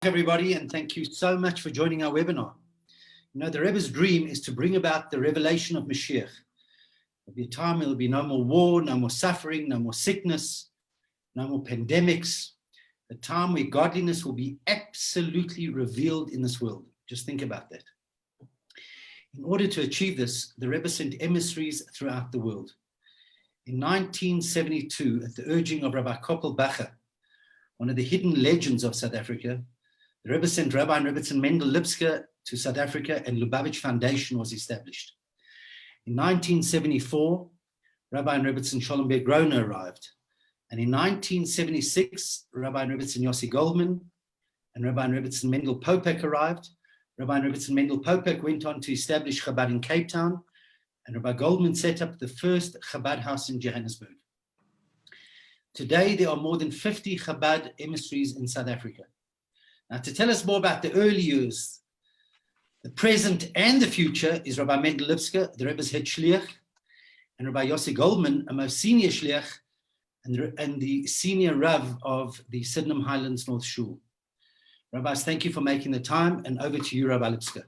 Everybody, and thank you so much for joining our webinar. You know, the Rebbe's dream is to bring about the revelation of Mashiach. There'll be a time there'll be no more war, no more suffering, no more sickness, no more pandemics. A time where godliness will be absolutely revealed in this world. Just think about that. In order to achieve this, the Rebbe sent emissaries throughout the world. In 1972, at the urging of Rabbi Koppel Bacher, one of the hidden legends of South Africa, the Rebbe sent Rabbi and Rabbi Mendel Lipskar to South Africa, and Lubavitch Foundation was established. In 1974, Rabbi and Rabbi Schollenberg Groner arrived. And in 1976, Rabbi and Rabbi Yossy Goldman and Rabbi and Rabbi Mendel Popek arrived. Rabbi and Rabbi Mendel Popek went on to establish Chabad in Cape Town, and Rabbi Goldman set up the first Chabad House in Johannesburg. Today, there are more than 50 Chabad emissaries in South Africa. Now, to tell us more about the early years, the present and the future is Rabbi Mendel Lipskar, the Rebbe's head shliach, and Rabbi Yossy Goldman, a most senior shliach, and the senior Rav of the Sydenham Highlands North Shul. Rabbis, thank you for making the time, and over to you, Rabbi Lipskar.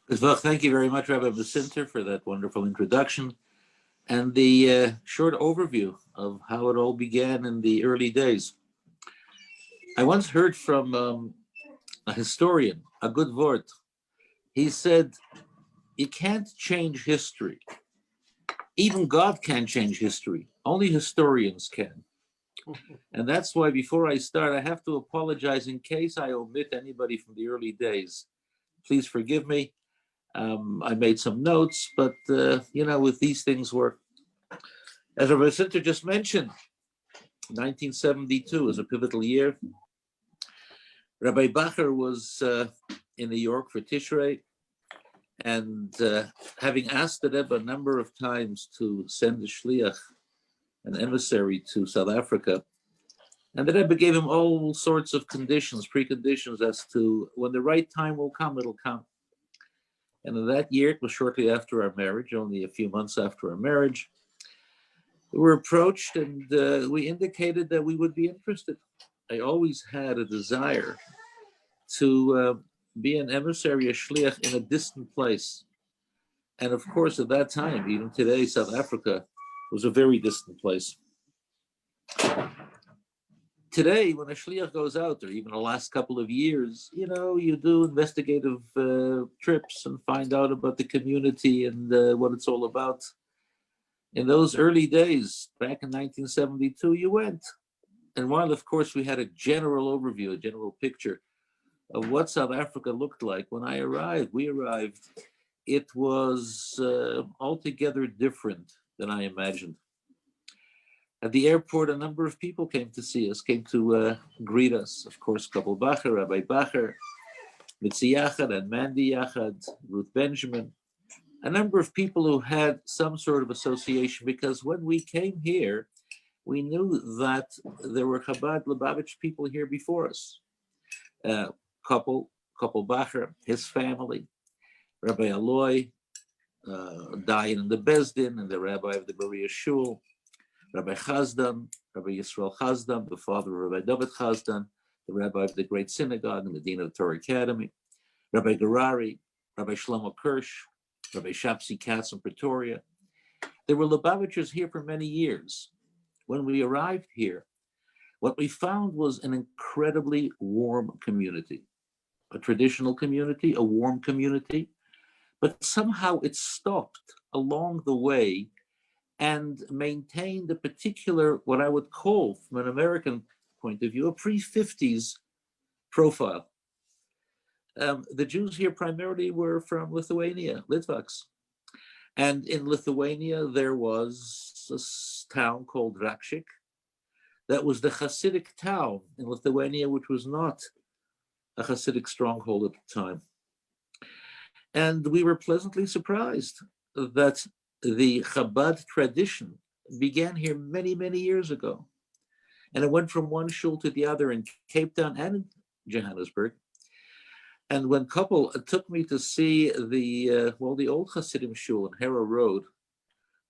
Thank you very much, Rabbi Basinter, for that wonderful introduction and the short overview of how it all began in the early days. I once heard from a historian, a good word. He said, you can't change history. Even God can't change history. Only historians can. And that's why before I start, I have to apologize in case I omit anybody from the early days. Please forgive me. I made some notes, but with these things work. As Rabbi Sinter just mentioned, 1972 is a pivotal year. Rabbi Bacher was in New York for Tishrei, and having asked the Rebbe a number of times to send a shliach, an emissary to South Africa, and the Rebbe gave him all sorts of conditions, preconditions as to when the right time will come, it'll come. And in that year, it was shortly after our marriage, only a few months after our marriage, we were approached and we indicated that we would be interested. I always had a desire to be an emissary, a shliach in a distant place. And of course, at that time, even today, South Africa was a very distant place. Today, when a shliach goes out, or even the last couple of years, you do investigative trips and find out about the community and what it's all about. In those early days, back in 1972, you went. And while, of course, we had a general overview, a general picture of what South Africa looked like when we arrived, it was altogether different than I imagined. At the airport, a number of people came to see us, came to greet us. Of course, Koppel Bacher, Rabbi Bacher, Mitzi Yachad, and Mandy Yachad, Ruth Benjamin, a number of people who had some sort of association, because when we came here, we knew that there were Chabad Lubavitch people here before us. Koppel Bacher, his family, Rabbi Aloy, Dayan in the Bezdin, and the rabbi of the Berea Shul, Rabbi Chazdan, Rabbi Yisrael Chazdan, the father of Rabbi David Chazdan, the rabbi of the Great Synagogue and the dean of the Torah Academy, Rabbi Garari, Rabbi Shlomo Kirsch, Rabbi Shapsi Katz in Pretoria. There were Lubavitchers here for many years. When we arrived here, what we found was an incredibly warm community, a traditional community, a warm community, but somehow it stopped along the way and maintained a particular, what I would call, from an American point of view, a pre-50s profile. The Jews here primarily were from Lithuania, Litvaks. And in Lithuania, there was a town called Rakshik. That was the Hasidic town in Lithuania, which was not a Hasidic stronghold at the time. And we were pleasantly surprised that the Chabad tradition began here many, many years ago. And it went from one shul to the other in Cape Town and in Johannesburg. And when Koppel took me to see the old Hasidim shul on Harrow Road,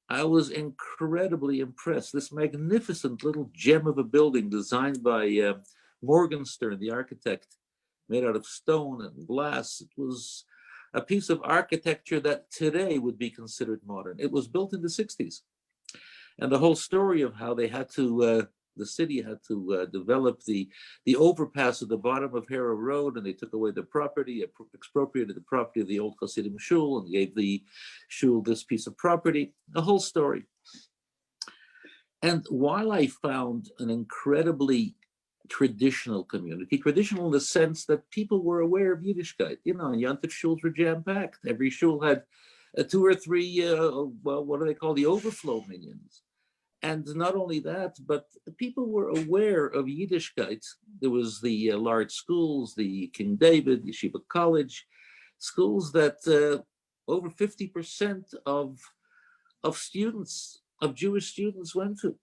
I was incredibly impressed. This magnificent little gem of a building designed by Morgenstern, the architect, made out of stone and glass. It was a piece of architecture that today would be considered modern. It was built in the 60s. And the whole story of how they had to, the city had to develop the overpass at the bottom of Harrow Road, and they took away the property, expropriated the property of the old Hasidim shul, and gave the shul this piece of property, the whole story. And while I found an incredibly traditional community, traditional in the sense that people were aware of Yiddishkeit, and Yontif shuls were jam-packed. Every shul had 2 or 3, well, what do they call the overflow minions? And not only that, but people were aware of Yiddishkeit. There was the large schools, the King David, Yeshiva College, schools that over 50% of students, of Jewish students went to.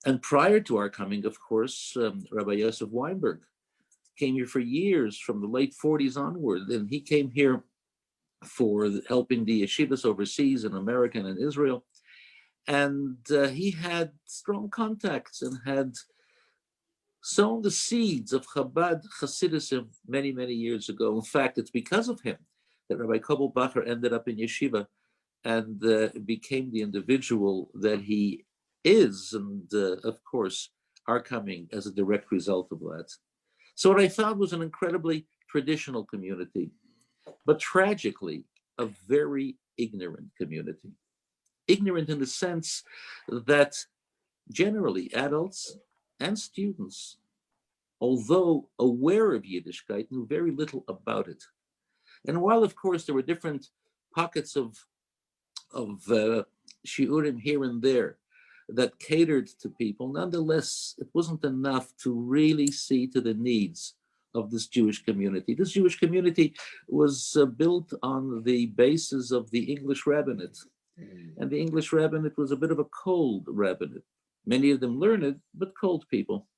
And prior to our coming, of course, Rabbi Yosef Weinberg came here for years, from the late 40s onward, and he came here for helping the yeshivas overseas in America and in Israel. And he had strong contacts and had sown the seeds of Chabad Hasidism many, many years ago. In fact, it's because of him that Rabbi Koppel Bacher ended up in yeshiva and became the individual that he is, and of course, our coming as a direct result of that. So what I found was an incredibly traditional community, but tragically, a very ignorant community. Ignorant in the sense that generally adults and students, although aware of Yiddishkeit, knew very little about it. And while, of course, there were different pockets of shiurim here and there that catered to people, nonetheless, it wasn't enough to really see to the needs of this Jewish community. This Jewish community was built on the basis of the English rabbinate. And the English rabbinate was a bit of a cold rabbinate. Many of them learned, but cold people.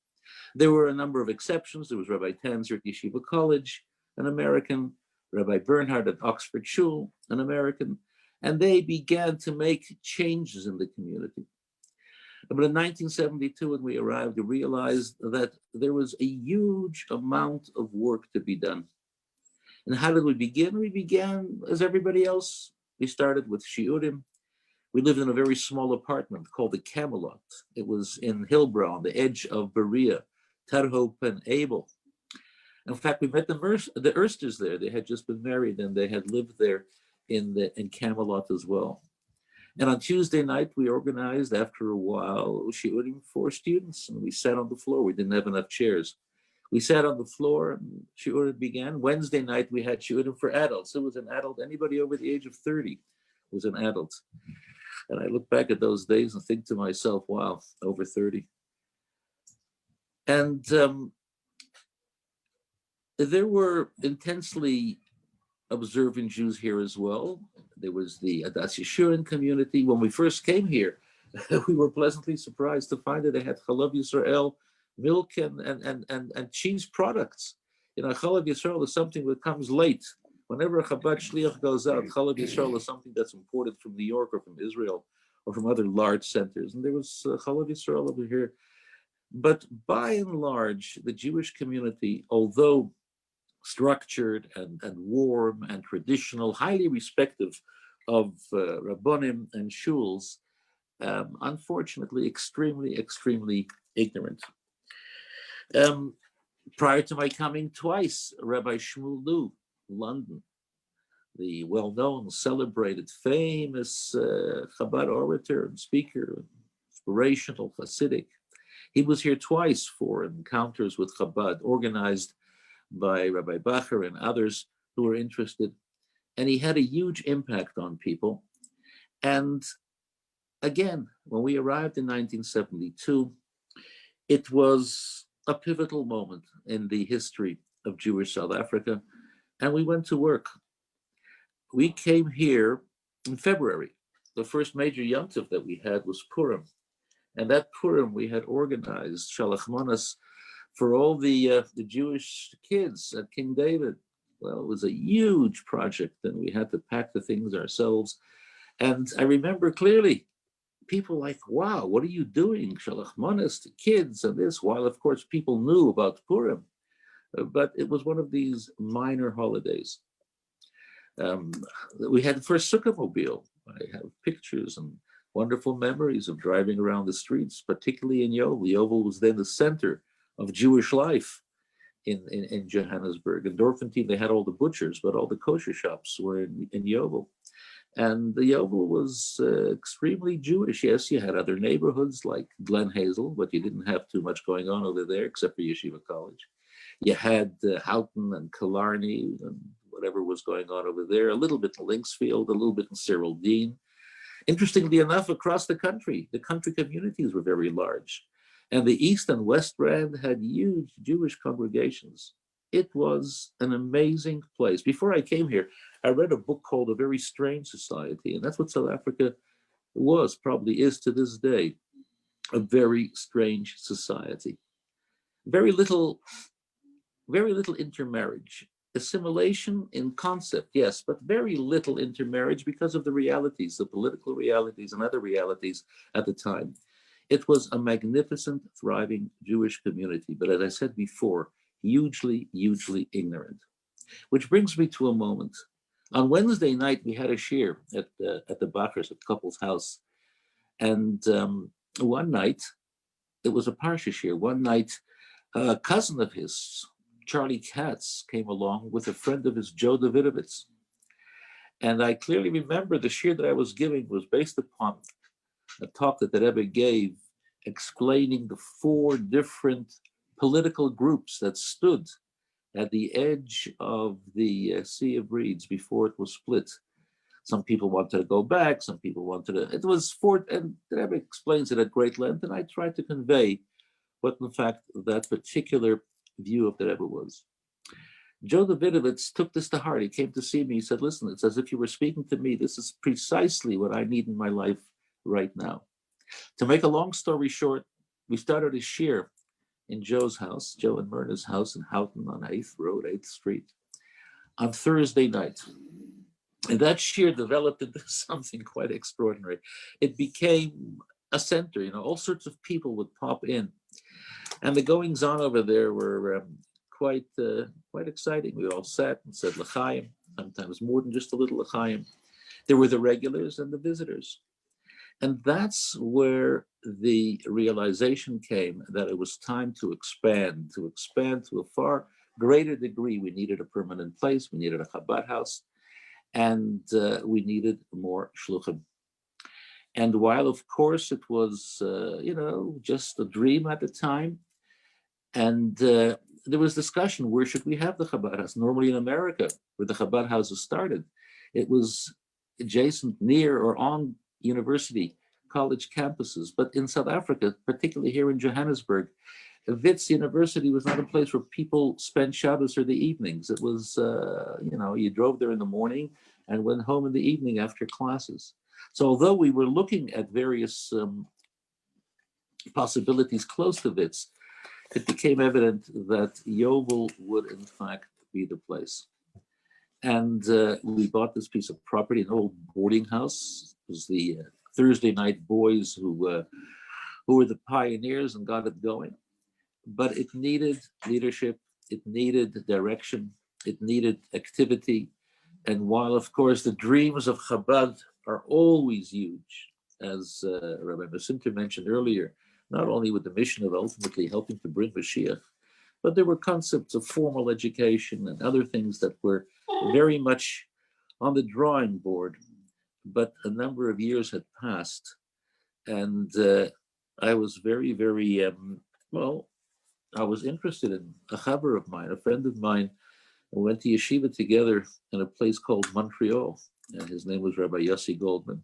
There were a number of exceptions. There was Rabbi Tanzer at Yeshiva College, an American, Rabbi Bernhard at Oxford Shul, an American, and they began to make changes in the community. But in 1972, when we arrived, we realized that there was a huge amount of work to be done. And how did we begin? We began, as everybody else, we started with shiurim. We lived in a very small apartment called the Camelot. It was in Hillbrow, on the edge of Berea, Terhope and Abel. In fact, we met the Ersters there. They had just been married and they had lived there in Camelot as well. And on Tuesday night, we organized, after a while, shiurim for students, and we sat on the floor. We didn't have enough chairs. We sat on the floor and shiurim began. Wednesday night, we had shiurim for adults. It was an adult, anybody over the age of 30 was an adult. And I look back at those days and think to myself, wow, over 30. And there were intensely observant Jews here as well. There was the Adas Yeshurun community. When we first came here, we were pleasantly surprised to find that they had Chalav Yisrael, milk and cheese products. Chalav Yisrael is something that comes late. Whenever a Chabad Shliach goes out, Chalav Yisrael is something that's imported from New York or from Israel or from other large centers. And there was Chalav Yisrael over here. But by and large, the Jewish community, although structured and warm and traditional, highly respective of Rabbonim and shuls, unfortunately, extremely ignorant. Prior to my coming twice, Rabbi Shmuel Lu, London, the well-known, celebrated, famous Chabad orator and speaker, inspirational, Hasidic. He was here twice for encounters with Chabad, organized by Rabbi Bacher and others who were interested. And he had a huge impact on people. And again, when we arrived in 1972, it was a pivotal moment in the history of Jewish South Africa. And we went to work. We came here in February. The first major yontif that we had was Purim. And that Purim, we had organized Shalach Manas for all the Jewish kids at King David. Well, it was a huge project, and we had to pack the things ourselves. And I remember clearly people like, wow, what are you doing? Shalach manas to kids and this, while of course people knew about Purim, but it was one of these minor holidays. We had the first Sukkah mobile. I have pictures and wonderful memories of driving around the streets, particularly in Yeoville. Yeoville was then the center of Jewish life in Johannesburg. In Dorfentine, they had all the butchers, but all the kosher shops were in Yeoville. And the Yeoville was extremely Jewish. Yes, you had other neighborhoods like Glen Hazel, but you didn't have too much going on over there except for Yeshiva College. You had Houghton and Killarney and whatever was going on over there, a little bit in Lynxfield, a little bit in Cyril Dean. Interestingly enough, across the country communities were very large. And the East and West Rand had huge Jewish congregations. It was an amazing place. Before I came here, I read a book called A Very Strange Society, and that's what South Africa was, probably is to this day, a very strange society. Very little intermarriage. Assimilation in concept, yes, but very little intermarriage because of the realities, the political realities and other realities at the time. It was a magnificent, thriving Jewish community, but as I said before, hugely, hugely ignorant. Which brings me to a moment. On Wednesday night, we had a shiur at the Bachers, at Couple's house. And one night, it was a Parsha shiur. One night, a cousin of his, Charlie Katz, came along with a friend of his, Joe Davidovitz. And I clearly remember the shiur that I was giving was based upon a talk that the Rebbe gave explaining the four different political groups that stood at the edge of the Sea of Reeds before it was split. Some people wanted to go back, some people wanted to, it was four, and the Rebbe explains it at great length, and I tried to convey what in fact that particular view of the Rebbe was. Joe Davidovitz took this to heart. He came to see me. He said, listen, it's as if you were speaking to me. This is precisely what I need in my life right now. To make a long story short, we started a shiur in Joe's house, Joe and Myrna's house in Houghton on 8th Road, 8th Street, on Thursday night. And that shiur developed into something quite extraordinary. It became a center, all sorts of people would pop in. And the goings on over there were quite exciting. We all sat and said l'chaim, sometimes more than just a little l'chaim. There were the regulars and the visitors. And that's where the realization came that it was time to expand to a far greater degree. We needed a permanent place, we needed a Chabad house, and we needed more shluchim. And while, of course, it was, just a dream at the time, and there was discussion, where should we have the Chabad house? Normally in America, where the Chabad houses started, it was adjacent, near, or on university, college campuses. But in South Africa, particularly here in Johannesburg, Wits University was not a place where people spent Shabbos or the evenings. It was, you drove there in the morning and went home in the evening after classes. So although we were looking at various possibilities close to Wits, it became evident that Yeoville would in fact be the place. And we bought this piece of property, an old boarding house. It was the Thursday night boys who were the pioneers and got it going. But it needed leadership, it needed direction, it needed activity. And while, of course, the dreams of Chabad are always huge, as Rabbi Masinter mentioned earlier, not only with the mission of ultimately helping to bring Mashiach, but there were concepts of formal education and other things that were very much on the drawing board. But a number of years had passed, and I was very, very, I was interested in a chaver of mine, a friend of mine. We went to yeshiva together in a place called Montreal, and his name was Rabbi Yossy Goldman.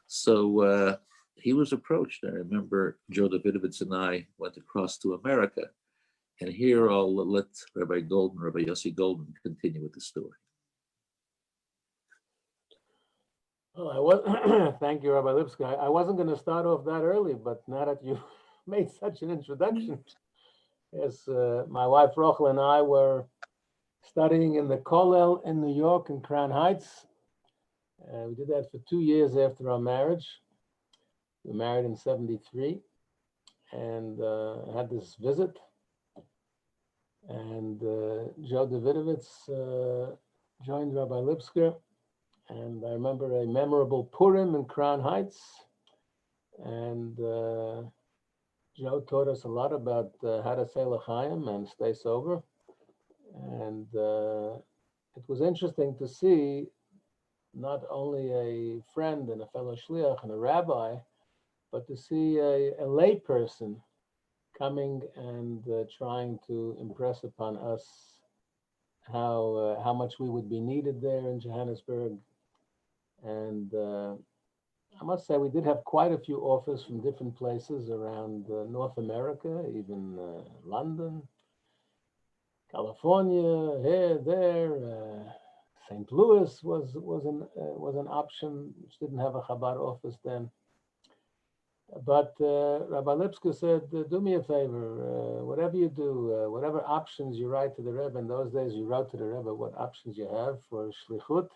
So he was approached. I remember Joe Davidovitz and I went across to America. And here I'll let Rabbi Yossy Goldman, continue with the story. Well, thank you, Rabbi Lipskar. I wasn't going to start off that early, but now that you made such an introduction, yes, my wife Rochel and I were studying in the Kollel in New York in Crown Heights. We did that for 2 years after our marriage. We were married in 73 and had this visit. And Joe Davidovitz joined Rabbi Lipskar. And I remember a memorable Purim in Crown Heights. And Joe taught us a lot about how to say L'chaim and stay sober. And it was interesting to see not only a friend and a fellow shliach and a rabbi, but to see a lay person coming and trying to impress upon us how much we would be needed there in Johannesburg. And I must say we did have quite a few offers from different places around North America, even London, California, here, there. St. Louis was an option, which didn't have a Chabad office then. But Rabbi Lipskar said, do me a favor, whatever you do, whatever options you write to the Rebbe, in those days you wrote to the Rebbe what options you have for shlichut.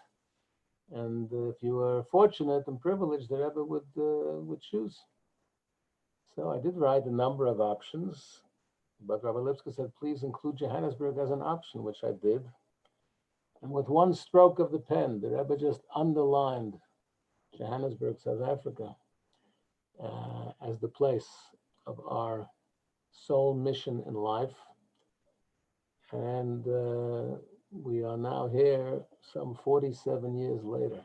And if you were fortunate and privileged, the Rebbe would choose. So I did write a number of options, but Rabbi Lipskar said, please include Johannesburg as an option, which I did. And with one stroke of the pen, the Rebbe just underlined Johannesburg, South Africa, as the place of our sole mission in life. And we are now here some 47 years later,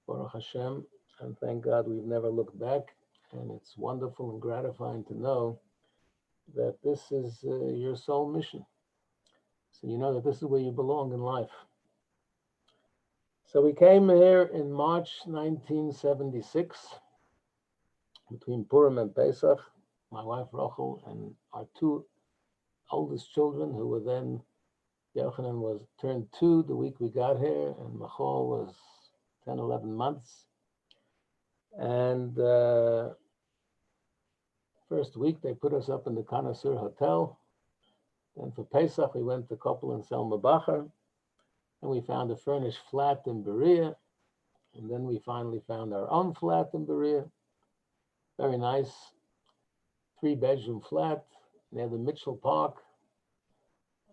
Baruch Hashem, and thank God we've never looked back. And it's wonderful and gratifying to know that this is your sole mission. So you know that this is where you belong in life. So we came here in March 1976, between Purim and Pesach, my wife Rachel and our two oldest children, who were then, Yochanan was turned 2 the week we got here, and Machol was 10, 11 months. And first week they put us up in the Connoisseur Hotel. Then for Pesach we went to Koppel and Selma Bacher, and we found a furnished flat in Berea, and then we finally found our own flat in Berea. Very nice, 3-bedroom flat near the Mitchell Park.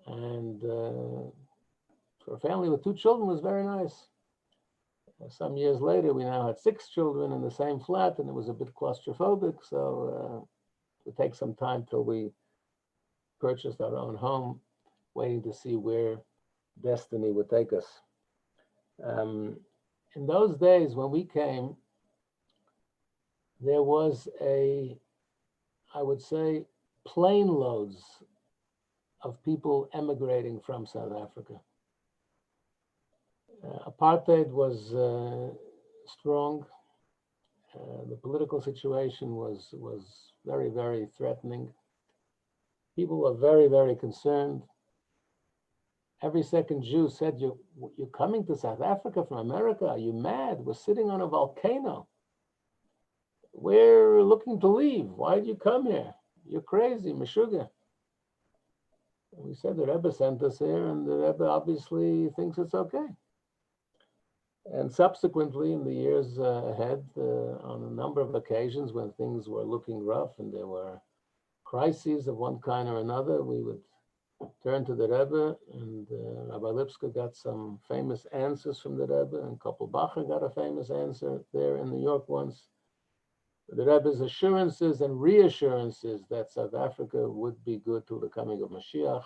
And for a family with 2 children, it was very nice. Some years later, we now had 6 children in the same flat, and it was a bit claustrophobic. So it would take some time till we purchased our own home, waiting to see where destiny would take us. In those days when we came, there was I would say, plane loads of people emigrating from South Africa. Apartheid was strong. The political situation was very, very threatening. People were very, very concerned. Every second Jew said, you're coming to South Africa from America? Are you mad? We're sitting on a volcano. We're looking to leave. Why did you come here? You're crazy, Meshuggah. We said the Rebbe sent us here, and the Rebbe obviously thinks it's okay. And subsequently, in the years ahead, on a number of occasions when things were looking rough and there were crises of one kind or another, we would turn to the Rebbe, and Rabbi Lipskar got some famous answers from the Rebbe, and Koppel Bacher got a famous answer there in New York once. The Rebbe's assurances and reassurances that South Africa would be good till the coming of Mashiach,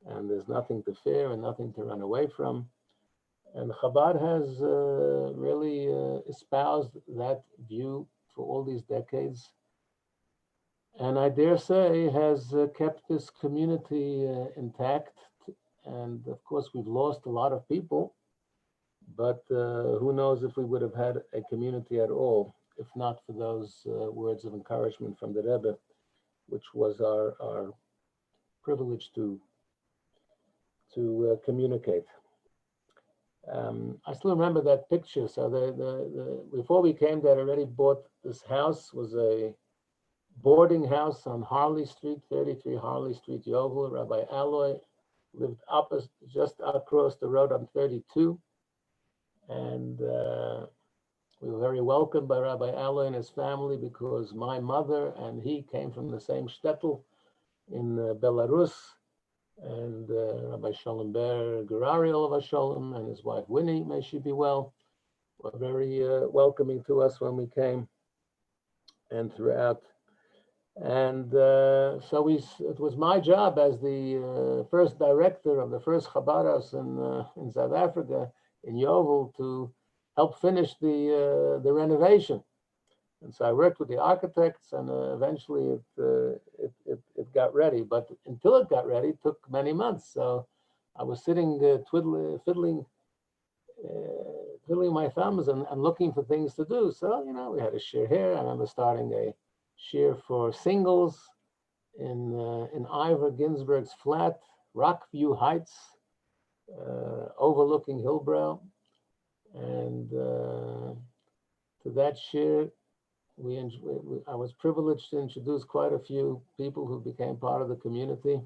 and there's nothing to fear and nothing to run away from. And Chabad has really espoused that view for all these decades, and I dare say has kept this community intact. And of course, we've lost a lot of people, but who knows if we would have had a community at all, if not for those words of encouragement from the Rebbe, which was our privilege to communicate. I still remember that picture. So before we came, they'd already bought this house. Was a boarding house on Harley Street, 33 Harley Street, Yeoville. Rabbi Alloy lived just across the road on 32. And We were very welcomed by Rabbi Allah and his family because my mother and he came from the same shtetl in Belarus, and Rabbi Shalom Ber Gerari Olav Shalom and his wife Winnie, may she be well, were very welcoming to us when we came and throughout. And so it was my job as the first director of the first Chabad House in South Africa, in Yeoville, to help finish the renovation. And so I worked with the architects, and eventually it got ready. But until it got ready, it took many months. So I was sitting fiddling my thumbs and looking for things to do. So, you know, we had a shir here. I remember starting a shir for singles in Ivor Ginsberg's flat, Rockview Heights, overlooking Hillbrow. And to that shir, I was privileged to introduce quite a few people who became part of the community.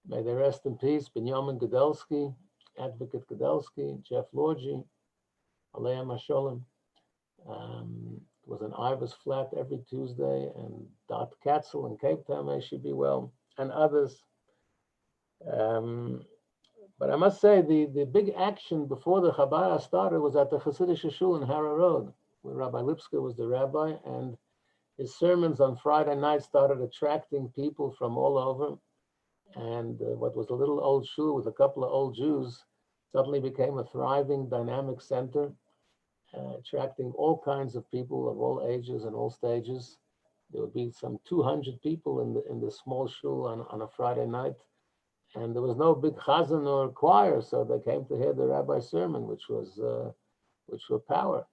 May they rest in peace. Benjamin Godelsky, Advocate Godelsky, Jeff Lorgy, Aleim Hasholem. It was an Ivor's flat every Tuesday, and Dot Katzel in Cape Town, may she be well, and others. But I must say, the big action before the Chabad started was at the Hasidic Shul in Harrow Road, where Rabbi Lipskar was the rabbi, and his sermons on Friday night started attracting people from all over. And what was a little old shul with a couple of old Jews suddenly became a thriving, dynamic center, attracting all kinds of people of all ages and all stages. There would be some 200 people in the small shul on a Friday night. And there was no big chazan or choir, so they came to hear the rabbi's sermon, which were power.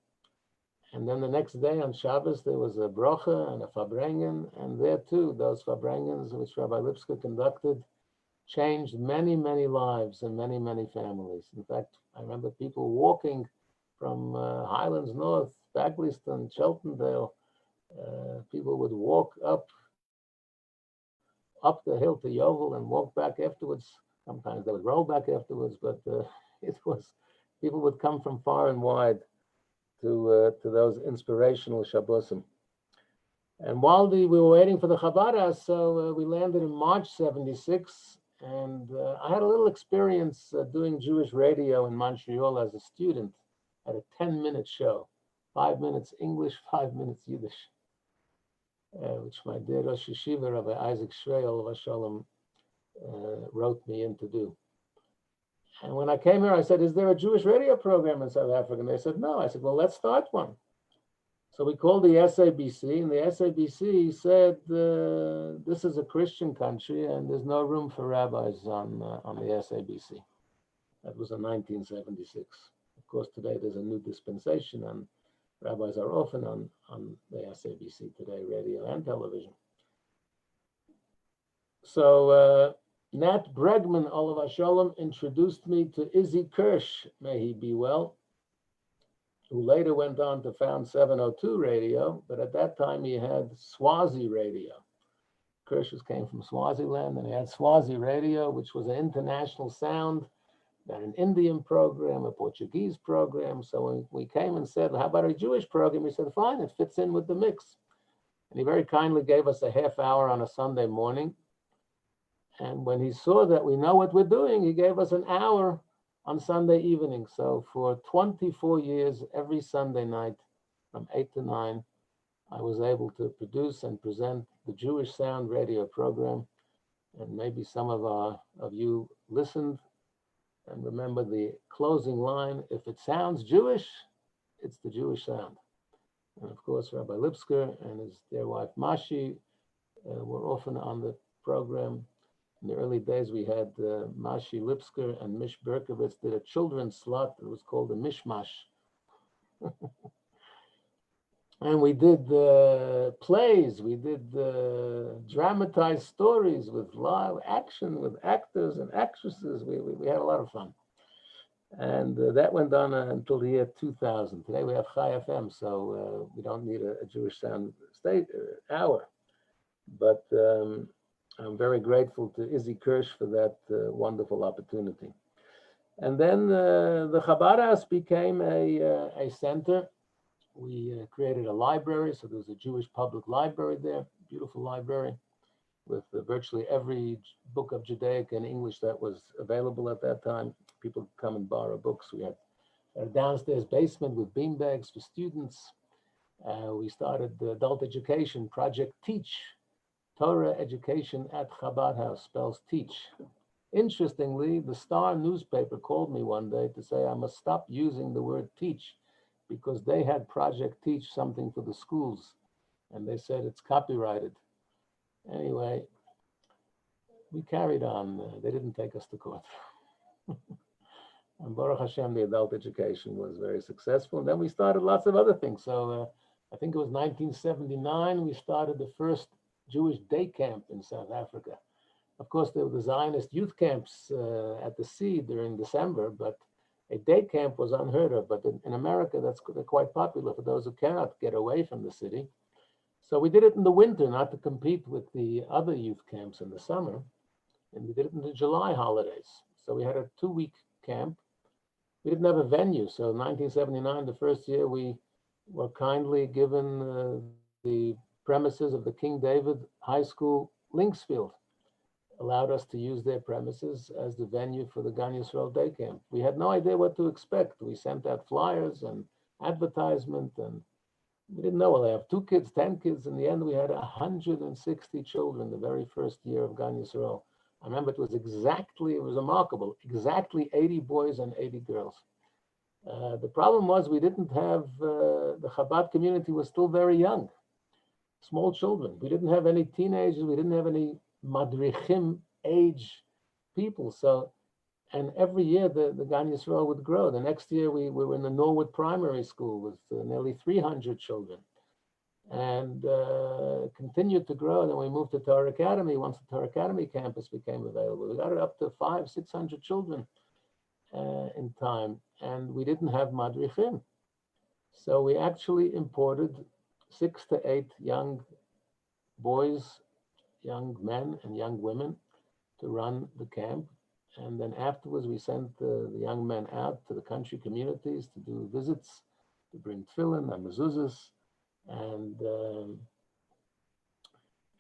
And then the next day on Shabbos, there was a brocha and a fabrengen, and there too, those fabrengens which Rabbi Lipskar conducted changed many, many lives and many, many families. In fact, I remember people walking from Highlands North, Bagleyton, Cheltendale. People would walk up the hill to Yeoville and walk back afterwards. Sometimes they would roll back afterwards, but people would come from far and wide to those inspirational Shabbosim. And while we were waiting for the Chabad House, so we landed in March 76, and I had a little experience doing Jewish radio in Montreal as a student at a 10-minute show, 5 minutes English, 5 minutes Yiddish, which my dear Rosh Yeshiva, Rabbi Isaac Shrei, Olav Shalom, wrote me in to do. And when I came here, I said, is there a Jewish radio program in South Africa? And they said, no. I said, well, let's start one. So we called the SABC, and the SABC said, this is a Christian country, and there's no room for rabbis on the SABC. That was in 1976. Of course, today there's a new dispensation, and rabbis are often on the SABC today, radio and television. So Nat Bregman, Olav Shalom, introduced me to Izzy Kirsch, may he be well, who later went on to found 702 Radio, but at that time he had Swazi Radio. Kirsch came from Swaziland, and he had Swazi Radio, which was an international sound, then an Indian program, a Portuguese program. So when we came and said, how about a Jewish program? He said, fine, it fits in with the mix. And he very kindly gave us a half hour on a Sunday morning. And when he saw that we know what we're doing, he gave us an hour on Sunday evening. So for 24 years, every Sunday night from 8 to 9, I was able to produce and present the Jewish Sound radio program. And maybe some of you listened and remember the closing line, if it sounds Jewish, it's the Jewish Sound. And of course, Rabbi Lipskar and his dear wife Mashi were often on the program. In the early days, we had Mashi Lipskar and Mish Berkovitz did a children's slot that was called the Mishmash. And we did plays, we did dramatized stories with live action, with actors and actresses. We had a lot of fun. And that went on until the year 2000. Today we have Chai FM, so we don't need a Jewish Sound state hour. But I'm very grateful to Izzy Kirsch for that wonderful opportunity. And then the Chabad House became a center We created a library, so there was a Jewish public library there, beautiful library, with virtually every book of Judaic and English that was available at that time. People could come and borrow books. We had a downstairs basement with beanbags for students. We started the adult education project Teach, Torah education at Chabad House, spells teach. Interestingly, the Star newspaper called me one day to say I must stop using the word teach because they had Project Teach something for the schools, and they said it's copyrighted. Anyway, we carried on. They didn't take us to court. And Baruch Hashem, the adult education was very successful. And then we started lots of other things. So I think it was 1979, we started the first Jewish day camp in South Africa. Of course, there were the Zionist youth camps at the sea during December, but a day camp was unheard of. But in America, they're quite popular for those who cannot get away from the city. So we did it in the winter, not to compete with the other youth camps in the summer. And we did it in the July holidays. So we had a 2-week camp. We didn't have a venue. So 1979, the first year, we were kindly given the premises of the King David High School, Linksfield, allowed us to use their premises as the venue for the Gan Yisrael Day Camp. We had no idea what to expect. We sent out flyers and advertisement, and we didn't know, well, I have 2 kids, 10 kids. In the end, we had 160 children the very first year of Gan Yisrael. I remember it was remarkable, exactly 80 boys and 80 girls. The problem was we didn't have, the Chabad community was still very young, small children. We didn't have any teenagers, we didn't have any madrichim age people. So, and every year the Gan Yisrael would grow. The next year we were in the Norwood Primary School with nearly 300 children, and continued to grow. Then we moved to Torah Academy. Once the Torah Academy campus became available, we got it up to 500-600 children in time, and we didn't have madrichim. So we actually imported 6 to 8 young boys, young men and young women to run the camp. And then afterwards, we sent the young men out to the country communities to do visits, to bring tefillin and mezuzahs.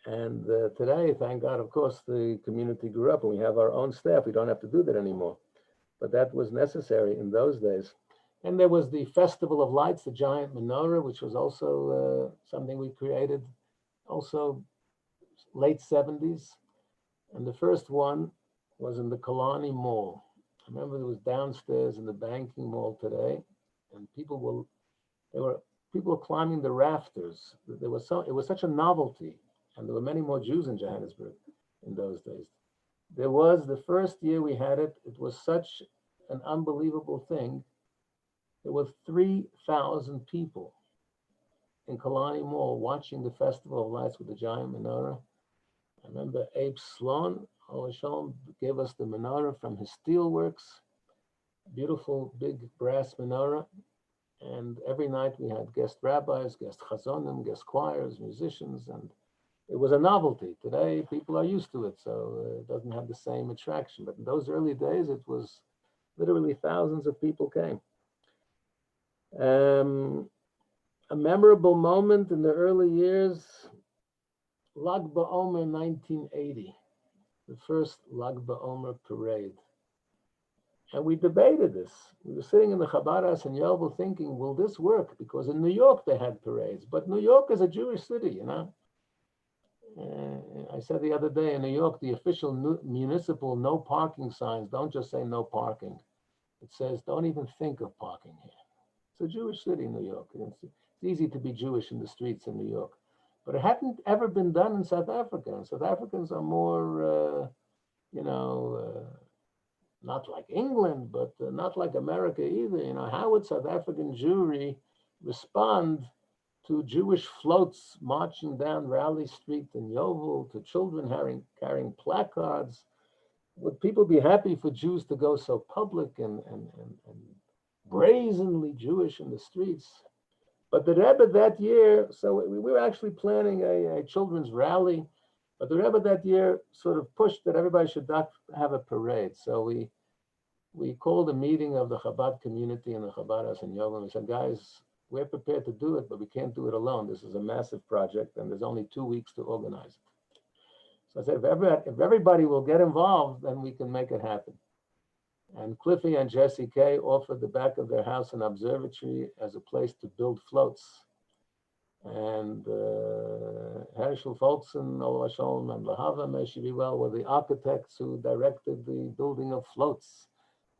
And today, thank God, of course, the community grew up and we have our own staff. We don't have to do that anymore. But that was necessary in those days. And there was the Festival of Lights, the giant menorah, which was also something we created, also late 70s. And the first one was in the Kalani Mall. I remember it was downstairs in the banking mall today, and people were climbing the rafters. It was such a novelty, and there were many more Jews in Johannesburg in those days. There was the first year we had it. It was such an unbelievable thing. There were 3,000 people in Kalani Mall watching the Festival of Lights with the giant menorah. I remember Abe Sloan, Shalom, gave us the menorah from his steelworks, beautiful big brass menorah. And every night we had guest rabbis, guest chazonim, guest choirs, musicians, and it was a novelty. Today, people are used to it, so it doesn't have the same attraction. But in those early days, it was literally thousands of people came. A memorable moment in the early years, Lag BaOmer 1980, the first Lag BaOmer parade. And we debated this. We were sitting in the Chabad House in Yeoville thinking, will this work? Because in New York they had parades, but New York is a Jewish city, you know. I said the other day in New York, the official municipal no parking signs don't just say no parking. It says, don't even think of parking here. It's a Jewish city, New York. It's easy to be Jewish in the streets in New York. But it hadn't ever been done in South Africa. And South Africans are more, not like England, but not like America either. You know, how would South African Jewry respond to Jewish floats marching down Harley Street in Yeoville, to children carrying placards? Would people be happy for Jews to go so public and brazenly Jewish in the streets? But the Rebbe that year, so we were actually planning a children's rally, but the Rebbe that year sort of pushed that everybody should not have a parade. So we called a meeting of the Chabad community in the Chabad House in Yeoville, and we said, guys, we're prepared to do it, but we can't do it alone. This is a massive project, and there's only 2 weeks to organize it. So I said, if everybody will get involved, then we can make it happen. And Cliffy and Jesse Kay offered the back of their house an observatory as a place to build floats. And Herschel Folkson, Olav Shalom, and Lahava, may she be well, were the architects who directed the building of floats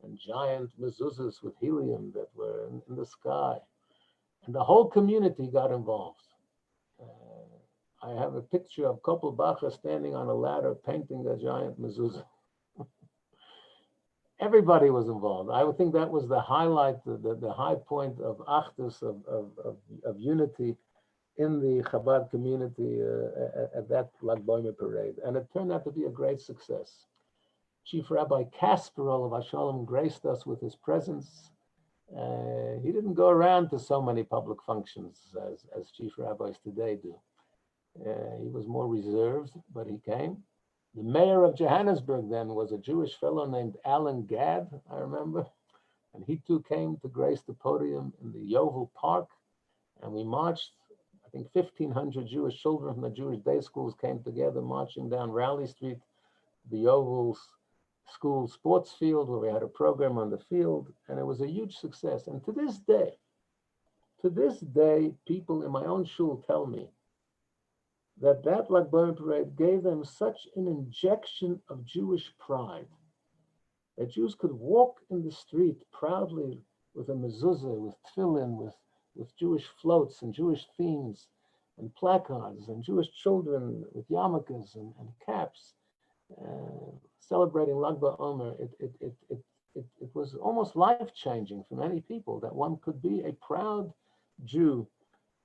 and giant mezuzahs with helium that were in the sky. And the whole community got involved. I have a picture of Koppel Bacher standing on a ladder painting a giant mezuzah. Everybody was involved. I would think that was the highlight, the high point of Achdus, of unity in the Chabad community at that Lag Boimer parade. And it turned out to be a great success. Chief Rabbi Casper, Olav Shalom, graced us with his presence. He didn't go around to so many public functions as chief rabbis today do. He was more reserved, but he came. The mayor of Johannesburg then was a Jewish fellow named Alan Gadd, I remember. And he too came to grace the podium in the Yeoville Park. And we marched, I think 1,500 Jewish children from the Jewish day schools came together, marching down Harley Street, the Yeoville school sports field, where we had a program on the field. And it was a huge success. And to this day, people in my own shul tell me that Lag Boimer parade gave them such an injection of Jewish pride that Jews could walk in the street proudly with a mezuzah, with tefillin, with Jewish floats and Jewish themes and placards, and Jewish children with yarmulkes and caps, celebrating Lag Boimer. It was almost life-changing for many people that one could be a proud Jew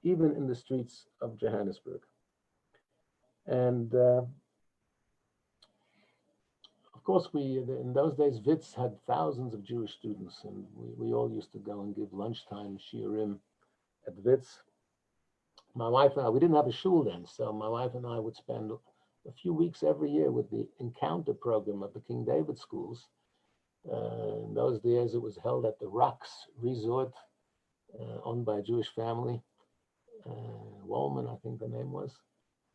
even in the streets of Johannesburg. And of course, in those days, Wits had thousands of Jewish students, and we all used to go and give lunchtime shiurim at Wits. My wife and I, we didn't have a shul then, so my wife and I would spend a few weeks every year with the Encounter program of the King David schools. In those days, it was held at the Rocks Resort, owned by a Jewish family. Wollman, I think the name was,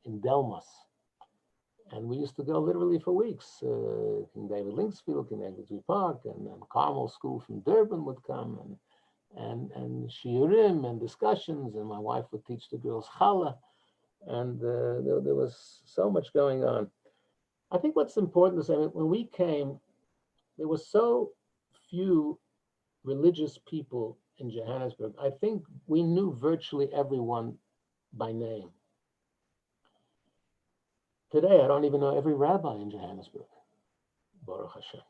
in Delmas. And we used to go literally for weeks. King David Linksfield, King David Park, and Carmel School from Durban would come, and shiurim and discussions, and my wife would teach the girls challah, and there was so much going on. I think what's important is that when we came, there were so few religious people in Johannesburg. I think we knew virtually everyone by name. Today, I don't even know every rabbi in Johannesburg, Baruch Hashem.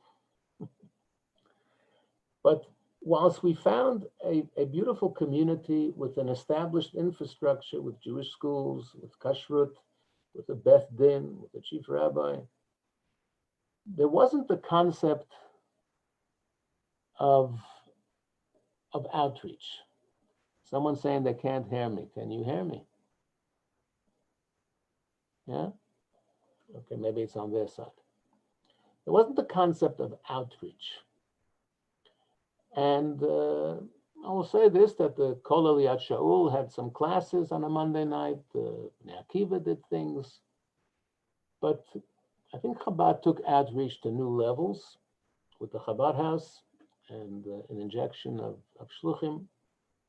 But whilst we found a beautiful community with an established infrastructure, with Jewish schools, with kashrut, with a Beth Din, with a chief rabbi, there wasn't the concept of outreach. Someone saying they can't hear me. Can you hear me? Yeah? Okay, maybe it's on their side. There wasn't the concept of outreach. And I will say this, that the Kol Aliyat Shaul had some classes on a Monday night. Bnei Akiva did things. But I think Chabad took outreach to new levels with the Chabad House and an injection of shluchim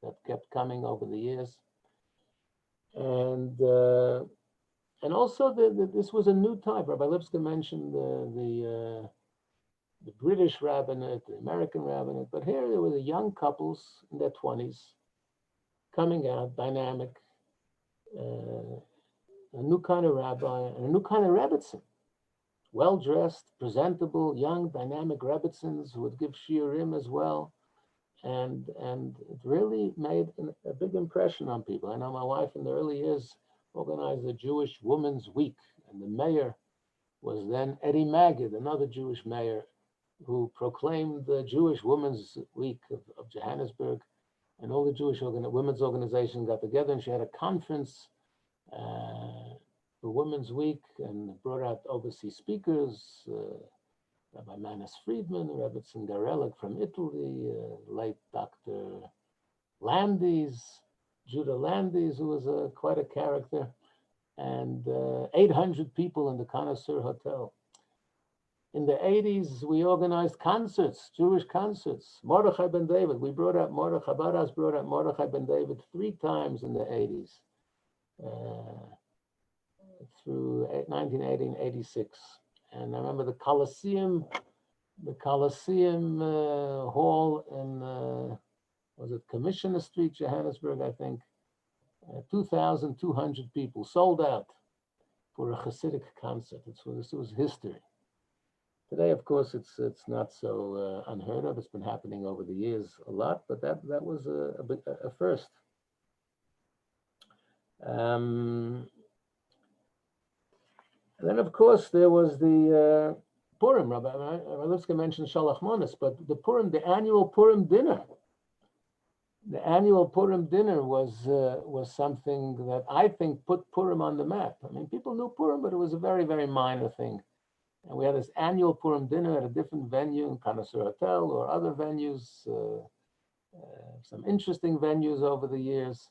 that kept coming over the years. And also, this was a new type. Rabbi Lipskar mentioned the British rabbinate, the American rabbinate, but here there were the young couples in their 20s coming out, dynamic, a new kind of rabbi and a new kind of rebbitzin, well-dressed, presentable, young, dynamic rebbitzins who would give shiurim as well. And it really made a big impression on people. I know my wife in the early years organized the Jewish Women's Week, and the mayor was then Eddie Maggid, another Jewish mayor, who proclaimed the Jewish Women's Week of Johannesburg, and all the Jewish women's organizations got together, and she had a conference for Women's Week and brought out overseas speakers, Rabbi Manis Friedman, Rebbetzin Garelik from Italy, late Dr. Landis, Judah Landis, who was quite a character, and 800 people in the Connoisseur Hotel. In the 80s, we organized concerts, Jewish concerts. Mordechai Ben David, we brought out Mordechai, Chabad House brought out Mordechai Ben David 3 times in the 80s, through 1980 and 86. And I remember the Coliseum Hall in, was it Commissioner Street, Johannesburg, I think. 2,200 people, sold out for a Hasidic concert. This was history. Today, of course, it's not so unheard of. It's been happening over the years a lot, but that was a first. And then, of course, there was the Purim. Rabbi Lipskar mentioned Shalach Monas, but the Purim, the annual Purim dinner. The annual Purim dinner was something that I think put Purim on the map. I mean, people knew Purim, but it was a very, very minor thing. And we had this annual Purim dinner at a different venue in Connoisseur Hotel or other venues, some interesting venues over the years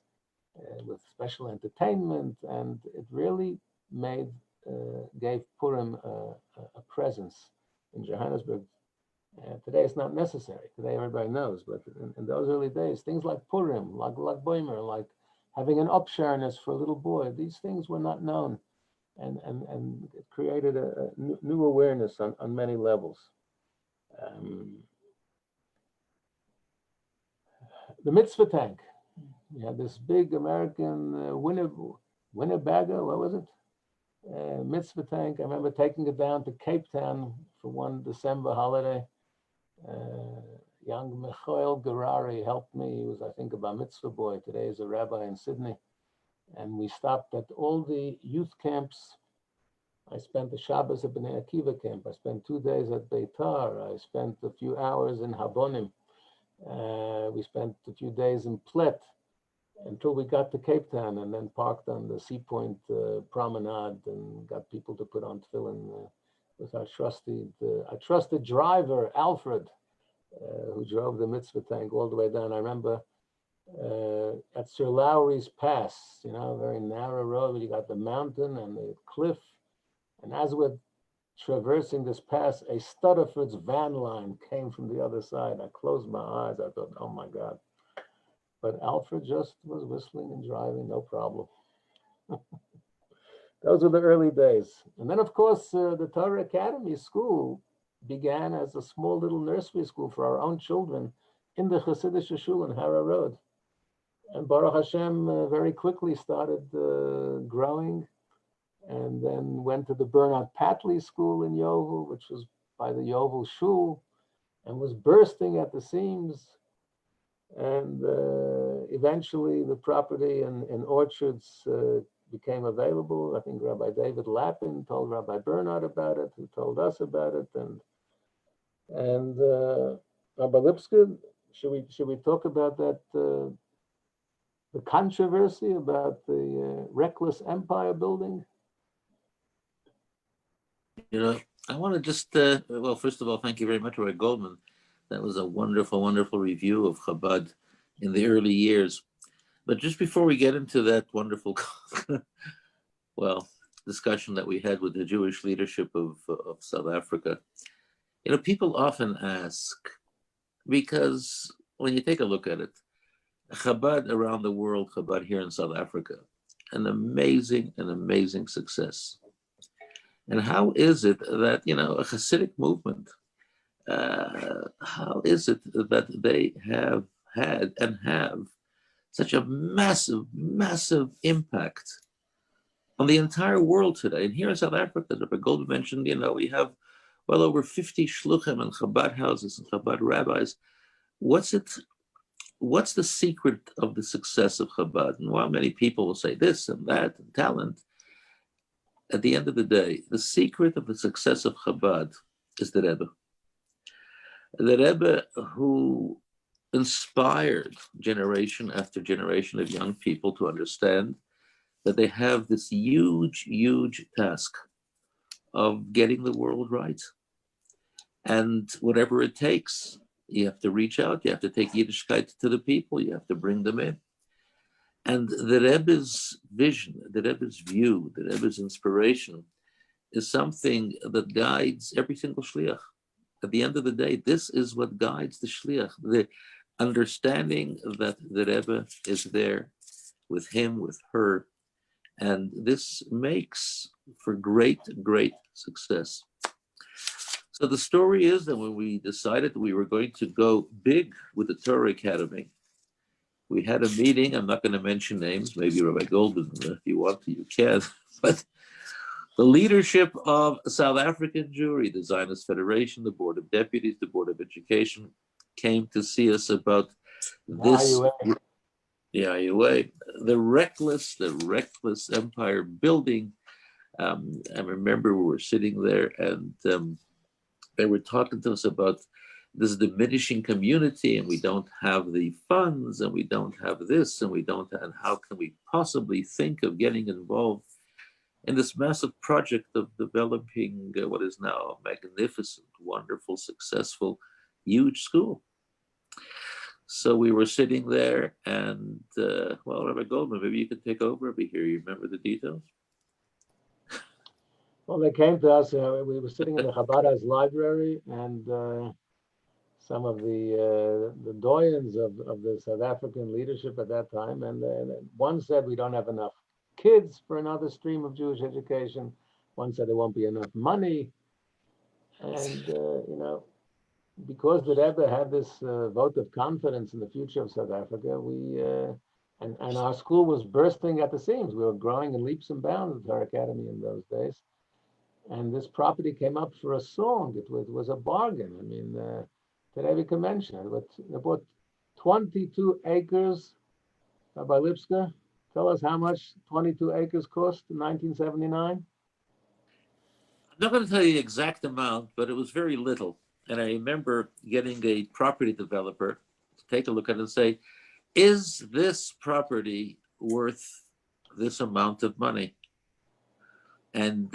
with special entertainment, and it really gave Purim a presence in Johannesburg. Today it's not necessary. Today everybody knows, but in those early days, things like Purim, like Lag Boimer, like having an upsharness for a little boy, these things were not known. And it created a new awareness on many levels. The mitzvah tank. We had this big American Winnebago, what was it? Mitzvah tank. I remember taking it down to Cape Town for one December holiday. Young Michael Garari helped me. He was, I think, a bar mitzvah boy. Today he's a rabbi in Sydney. And we stopped at all the youth camps. I spent the Shabbos at Bnei Akiva camp. I spent 2 days at Beitar. I spent a few hours in Habonim. We spent a few days in Plet until we got to Cape Town, and then parked on the Sea Point promenade and got people to put on tefillin with our trusted driver, Alfred, who drove the mitzvah tank all the way down. I remember at Sir Lowry's Pass, very narrow road. You got the mountain and the cliff. And as we're traversing this pass, a Stutterford's van line came from the other side. I closed my eyes. I thought, oh my God. But Alfred just was whistling and driving, no problem. Those were the early days. And then, of course, the Torah Academy School began as a small little nursery school for our own children in the Hasidic Shul on Hara Road. And Baruch Hashem very quickly started growing, and then went to the Bernard Patley School in Yeoville, which was by the Yeoville Shul, and was bursting at the seams. And eventually the property in Orchards became available. I think Rabbi David Lappin told Rabbi Bernard about it, who told us about it. And Rabbi Lipskar, should we talk about that, the controversy about the reckless empire building? I want to just, well, first of all, thank you very much, Rabbi Goldman. That was a wonderful, wonderful review of Chabad in the early years. But just before we get into that wonderful, well, discussion that we had with the Jewish leadership of South Africa, people often ask, because when you take a look at it, Chabad around the world, Chabad here in South Africa, an amazing success. And how is it that, a Hasidic movement, how is it that they have had and have such a massive impact on the entire world today? And here in South Africa, Rabbi Goldman mentioned, we have well over 50 shluchim and Chabad houses and Chabad rabbis. What's the secret of the success of Chabad? And while many people will say this and that and talent, at the end of the day, the secret of the success of Chabad is the Rebbe. The Rebbe who inspired generation after generation of young people to understand that they have this huge task of getting the world right. And whatever it takes, You have to reach out. You have to take Yiddishkeit to the people. You have to bring them in. And the Rebbe's vision, the Rebbe's view, the Rebbe's inspiration is something that guides every single shliach. At the end of the day, this is what guides the shliach, the understanding that the Rebbe is there with him, with her. And this makes for great, great success. So the story is that when we decided that we were going to go big with the Torah Academy, we had a meeting. I'm not going to mention names. Maybe Rabbi Goldman, if you want to, you can. But the leadership of South African Jewry, the Zionist Federation, the Board of Deputies, the Board of Education, came to see us about this. The IUA, the reckless empire building. I remember we were sitting there and they were talking to us about this diminishing community, and we don't have the funds, and we don't have this, and we don't, and how can we possibly think of getting involved in this massive project of developing what is now a magnificent, wonderful, successful, huge school? So we were sitting there, and well, Rabbi Goldman, maybe you could take over over here. You remember the details? Well, they came to us. We were sitting in the Chabad House library, and some of the doyens of the South African leadership at that time, and one said we don't have enough kids for another stream of Jewish education. One said there won't be enough money, and because the Rebbe had this vote of confidence in the future of South Africa, we and our school was bursting at the seams. We were growing in leaps and bounds at our academy in those days, and this property came up for a song. It was a bargain. I mean, today we can mention it, but they bought 22 acres. Rabbi Lipskar, tell us how much 22 acres cost in 1979. I'm not going to tell you the exact amount, but it was very little. And I remember getting a property developer to take a look at it and say, is this property worth this amount of money? And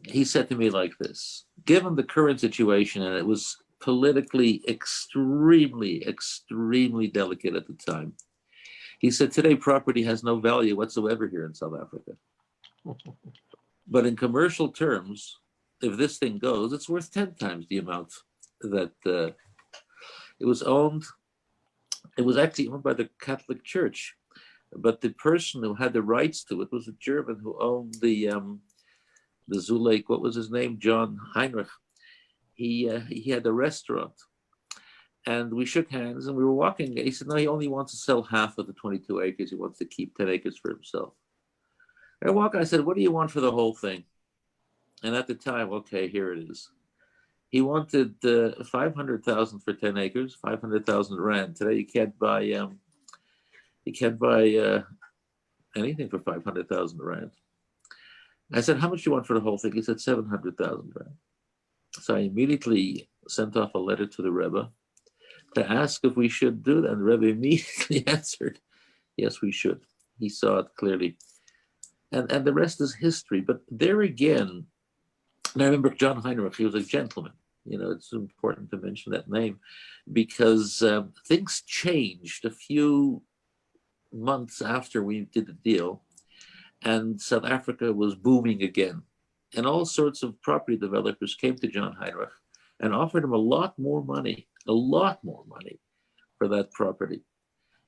he said to me like this, given the current situation, and it was politically extremely, extremely delicate at the time, he said, today property has no value whatsoever here in South Africa. But in commercial terms, if this thing goes, it's worth 10 times the amount that it was owned. It was actually owned by the Catholic Church, but the person who had the rights to it was a German who owned the Zulek. What was his name? John Heinrich. He had a restaurant, and we shook hands and we were walking. He said, no, he only wants to sell half of the 22 acres. He wants to keep 10 acres for himself. I walked. I said, what do you want for the whole thing? And at the time, okay, here it is. He wanted 500,000 for 10 acres, 500,000 rand. Today you can't buy anything for 500,000 rand. I said, how much do you want for the whole thing? He said 700,000 rand. So I immediately sent off a letter to the Rebbe to ask if we should do that. And the Rebbe immediately answered, yes, we should. He saw it clearly. And the rest is history. But there again, and I remember John Heinrich, he was a gentleman. You know, it's important to mention that name because things changed a few months after we did the deal, and South Africa was booming again. And all sorts of property developers came to John Heinrich and offered him a lot more money for that property.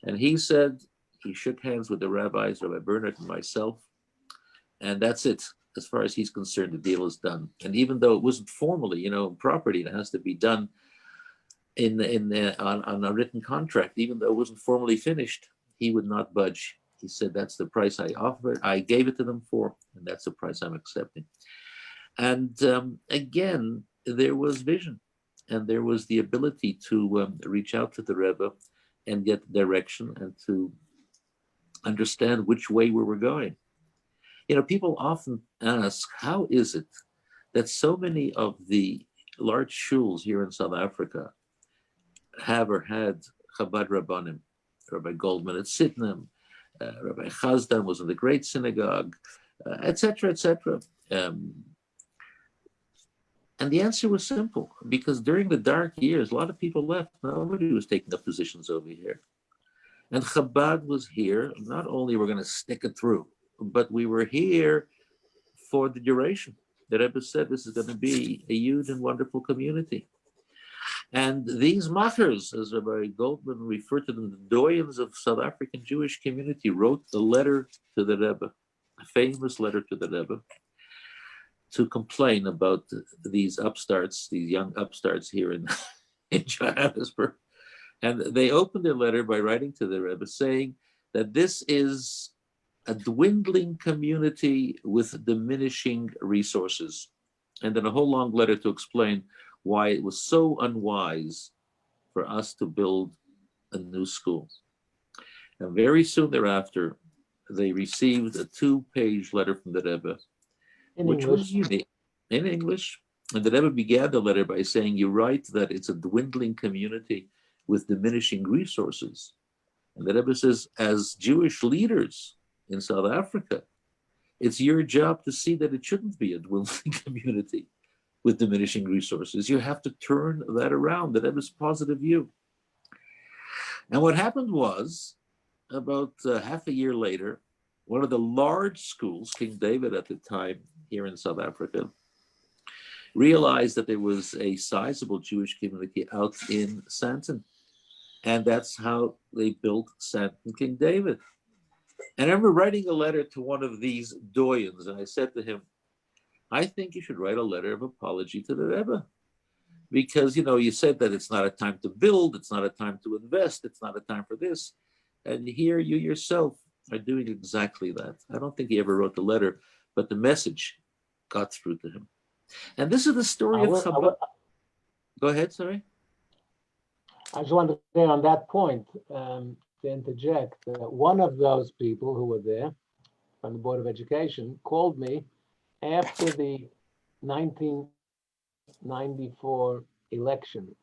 And he said, he shook hands with the rabbis, Rabbi Bernard and myself, and that's it. As far as he's concerned, the deal is done. And even though it wasn't formally, property that has to be done on a written contract, even though it wasn't formally finished, he would not budge. He said, that's the price I offered. I gave it to them for, and that's the price I'm accepting. And again, there was vision, and there was the ability to reach out to the Rebbe and get direction and to understand which way we were going. People often ask, how is it that so many of the large shuls here in South Africa have or had Chabad Rabbanim, Rabbi Goldman at Sydenham, Rabbi Chazdan was in the great synagogue, etc., etc. And the answer was simple, because during the dark years, a lot of people left. Nobody was taking up positions over here. And Chabad was here. Not only we're going to stick it through, but we were here for the duration. The Rebbe said this is going to be a huge and wonderful community. And these machers, as Rabbi Goldman referred to them, the doyens of South African Jewish community, wrote a letter to the Rebbe, a famous letter to the Rebbe, to complain about these upstarts, these young upstarts here in Johannesburg. And they opened their letter by writing to the Rebbe saying that this is a dwindling community with diminishing resources. And then a whole long letter to explain why it was so unwise for us to build a new school. And very soon thereafter, they received a 2-page letter from the Rebbe, which was unique in English. And the Rebbe began the letter by saying, you write that it's a dwindling community with diminishing resources. And the Rebbe says, as Jewish leaders in South Africa, it's your job to see that it shouldn't be a dwindling community with diminishing resources. You have to turn that around. The Rebbe's positive view. And what happened was, about half a year later, one of the large schools, King David at the time here in South Africa, realized that there was a sizable Jewish community out in Sandton. And that's how they built Sandton King David. And I remember writing a letter to one of these doyens, and I said to him, I think you should write a letter of apology to the Rebbe. Because, you said that it's not a time to build, it's not a time to invest, it's not a time for this. And here you yourself are doing exactly that. I don't think he ever wrote the letter, but the message got through to him. And this is the story of Chabad. Go ahead, sorry. I just wanted to say on that point, to interject, one of those people who were there from the Board of Education called me after the 1994 election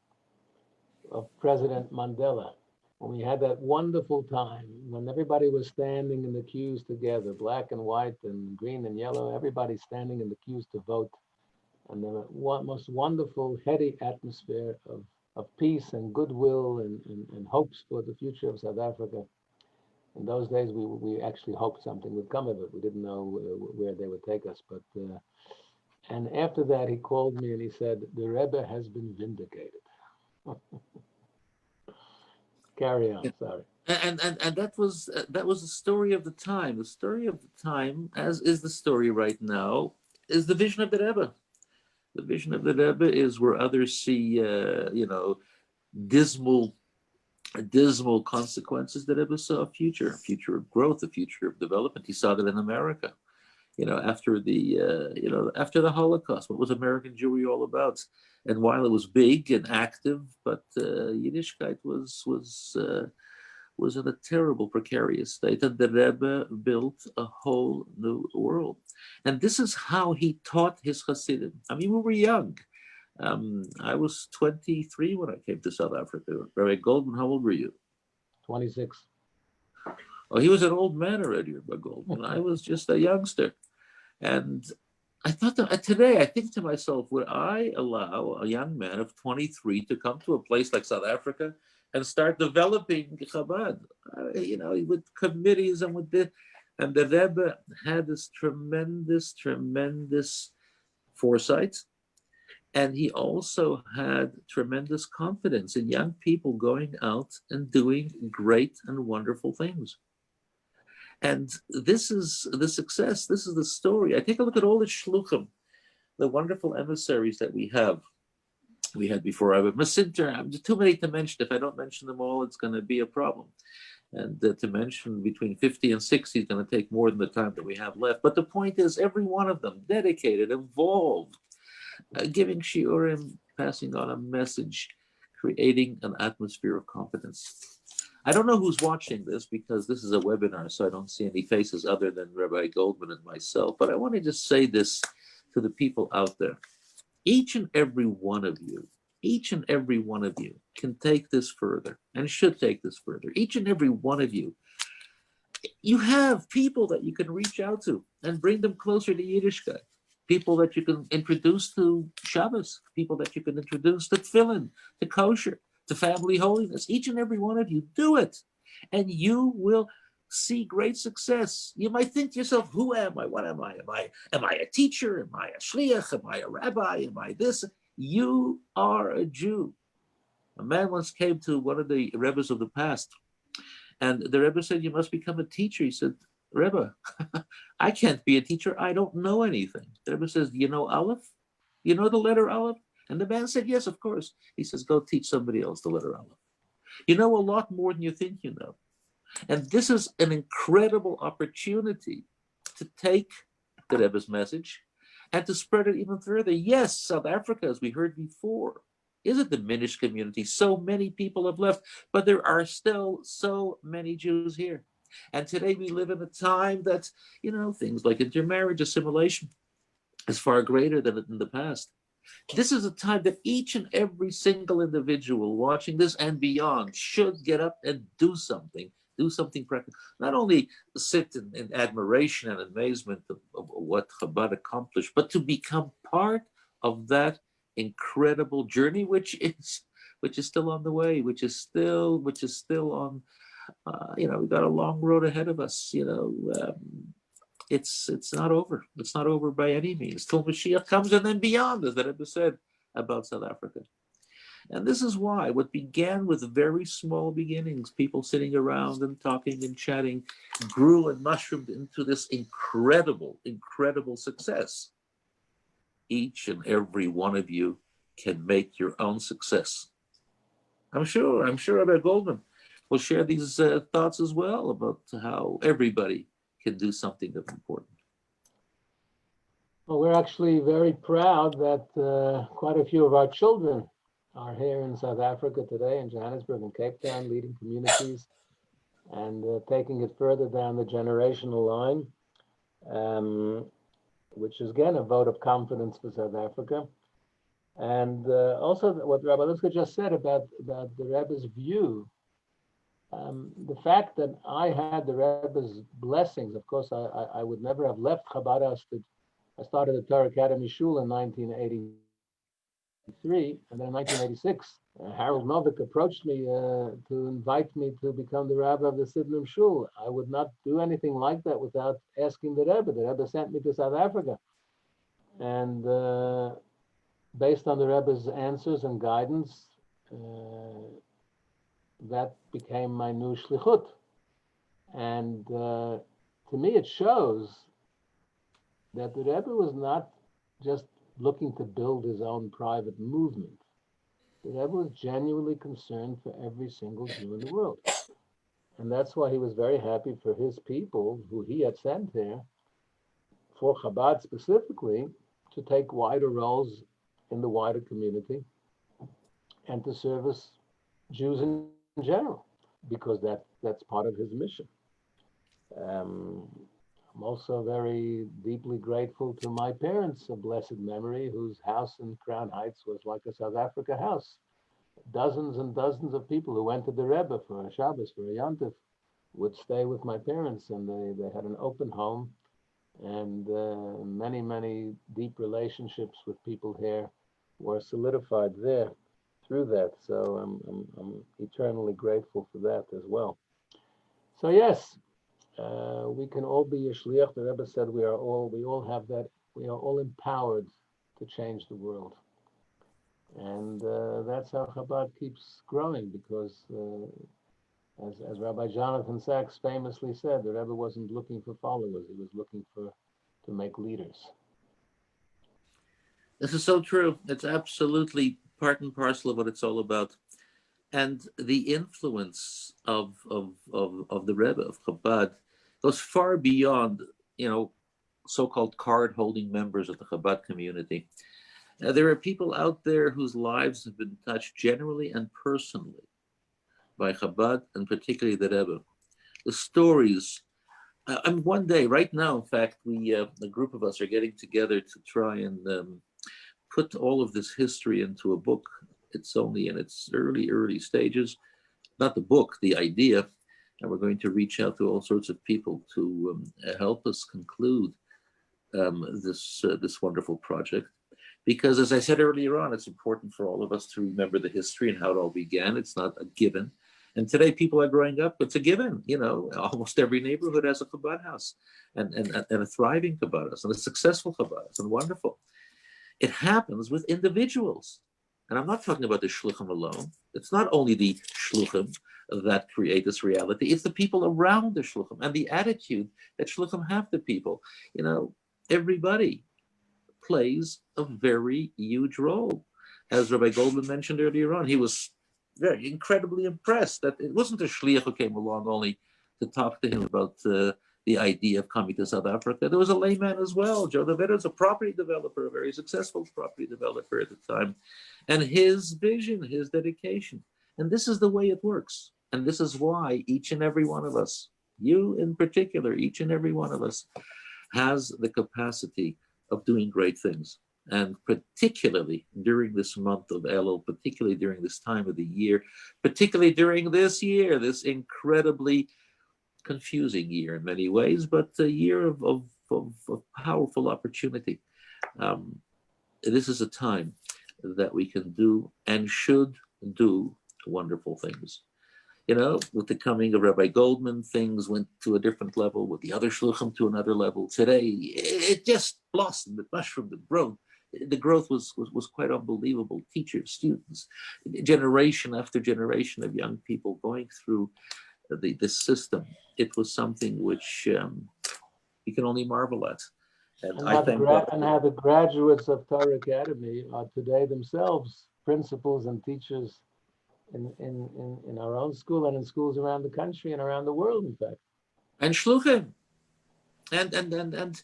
of President Mandela, when we had that wonderful time, when everybody was standing in the queues together, black and white and green and yellow, everybody standing in the queues to vote. And the most wonderful, heady atmosphere of peace and goodwill and hopes for the future of South Africa. In those days, we actually hoped something would come of it. We didn't know where they would take us. But and after that, he called me and he said, the Rebbe has been vindicated. Carry on, sorry. And that was the story of the time. The story of the time, as is the story right now, is the vision of the Rebbe. The vision of the Rebbe is where others see, dismal consequences. The Rebbe saw a future of growth, a future of development. He saw that in America. After the Holocaust, what was American Jewry all about? And while it was big and active, but Yiddishkeit was in a terrible, precarious state. And the Rebbe built a whole new world. And this is how he taught his Hasidim. I mean, we were young. I was 23 when I came to South Africa. Rabbi Goldman, how old were you? 26. Oh, he was an old man already, Rabbi Goldman. I was just a youngster. And I thought that today, I think to myself, would I allow a young man of 23 to come to a place like South Africa and start developing Chabad, with committees and with this? And the Rebbe had this tremendous foresight. And he also had tremendous confidence in young people going out and doing great and wonderful things. And this is the success. This is the story. I take a look at all the shluchim, the wonderful emissaries that we have. We had before. I have too many to mention. If I don't mention them all, it's going to be a problem. And to mention between 50 and 60 is going to take more than the time that we have left. But the point is, every one of them dedicated, involved, giving shiurim, passing on a message, creating an atmosphere of confidence. I don't know who's watching this because this is a webinar, so I don't see any faces other than Rabbi Goldman and myself. But I want to just say this to the people out there. Each and every one of you can take this further and should take this further. Each and every one of you have people that you can reach out to and bring them closer to Yiddishkeit. people that you can introduce to Shabbos, people that you can introduce to tefillin, to kosher, to family holiness. Each and every one of you do it, and you will see great success. You might think to yourself, who am I? What am I? Am I a teacher? Am I a shliach? Am I a rabbi? Am I this? You are a Jew. A man once came to one of the Rebbes of the past, and the Rebbe said, you must become a teacher. He said, Rebbe, I can't be a teacher. I don't know anything. The Rebbe says, do you know Aleph? You know the letter Aleph? And the man said, yes, of course. He says, go teach somebody else the letter Aleph. You know a lot more than you think you know. And this is an incredible opportunity to take the Rebbe's message and to spread it even further. Yes, South Africa, as we heard before, is a diminished community. So many people have left, but there are still so many Jews here. And today we live in a time that, things like intermarriage, assimilation is far greater than in the past. This is a time that each and every single individual watching this and beyond should get up and do something practical. Not only sit in admiration and amazement of what Chabad accomplished, but to become part of that incredible journey, which is still on the way, which is still on. We've got a long road ahead of us. It's not over. It's not over by any means till Mashiach comes, and then beyond, as the Rebbe said about South Africa. And this is why what began with very small beginnings, people sitting around and talking and chatting, grew and mushroomed into this incredible, incredible success. Each and every one of you can make your own success. I'm sure Rabbi Goldman will share these thoughts as well about how everybody can do something that's important. Well, we're actually very proud that quite a few of our children are here in South Africa today, in Johannesburg and Cape Town, leading communities and taking it further down the generational line, which is again a vote of confidence for South Africa. And also what Rabbi Lipskar just said about the Rebbe's view, the fact that I had the Rebbe's blessings. Of course, I would never have left Chabad House. I started the Torah Academy Shul in 1983, and then in 1986, Harold Novik approached me to invite me to become the rabbi of the Sidlim Shul. I would not do anything like that without asking the Rebbe. The Rebbe sent me to South Africa, and based on the Rebbe's answers and guidance, that became my new shlichut. And to me, it shows that the Rebbe was not just looking to build his own private movement. The Rebbe was genuinely concerned for every single Jew in the world. And that's why he was very happy for his people, who he had sent here, for Chabad specifically, to take wider roles in the wider community and to service Jews in general, because that's part of his mission. I'm also very deeply grateful to my parents of blessed memory, whose house in Crown Heights was like a South Africa house. Dozens and dozens of people who went to the Rebbe for a Shabbos, for a Yontif, would stay with my parents, and they had an open home, and many, many deep relationships with people here were solidified there through that. So I'm eternally grateful for that as well. So yes, we can all be a shliach. The Rebbe said we all have that. We are all empowered to change the world, and that's how Chabad keeps growing. Because, as Rabbi Jonathan Sachs famously said, the Rebbe wasn't looking for followers; he was looking to make leaders. This is so true. It's absolutely part and parcel of what it's all about. And the influence of the Rebbe, of Chabad, goes far beyond, so-called card-holding members of the Chabad community. There are people out there whose lives have been touched generally and personally by Chabad, and particularly the Rebbe. The stories, one day, right now, in fact, a group of us are getting together to try and put all of this history into a book. It's only in its early stages, not the book, the idea. And we're going to reach out to all sorts of people to help us conclude this wonderful project. Because as I said earlier on, it's important for all of us to remember the history and how it all began. It's not a given. And today people are growing up, it's a given. Almost every neighborhood has a Chabad house and a thriving Chabad house and a successful Chabad house, and wonderful. It happens with individuals. And I'm not talking about the shluchim alone. It's not only the shluchim that create this reality, it's the people around the shluchim and the attitude that shluchim have to people. Everybody plays a very huge role. As Rabbi Goldman mentioned earlier on, he was very incredibly impressed that it wasn't a shliach who came along only to talk to him about the idea of coming to South Africa. There was a layman as well. Joe DeVito was a property developer, a very successful property developer at the time. And his vision, his dedication. And this is the way it works. And this is why each and every one of us, you in particular, each and every one of us, has the capacity of doing great things. And particularly during this month of Elul, particularly during this time of the year, particularly during this year, this incredibly confusing year in many ways, but a year of powerful opportunity. This is a time that we can do and should do wonderful things. With the coming of Rabbi Goldman, things went to a different level, with the other shluchim to another level. Today, it just blossomed, it mushroomed, it grown. The growth was quite unbelievable. Teachers, students, generation after generation of young people going through this system. It was something which you can only marvel at. And I thank God. And how the graduates of Torah Academy are today themselves principals and teachers in our own school and in schools around the country and around the world, in fact. And shluchim. And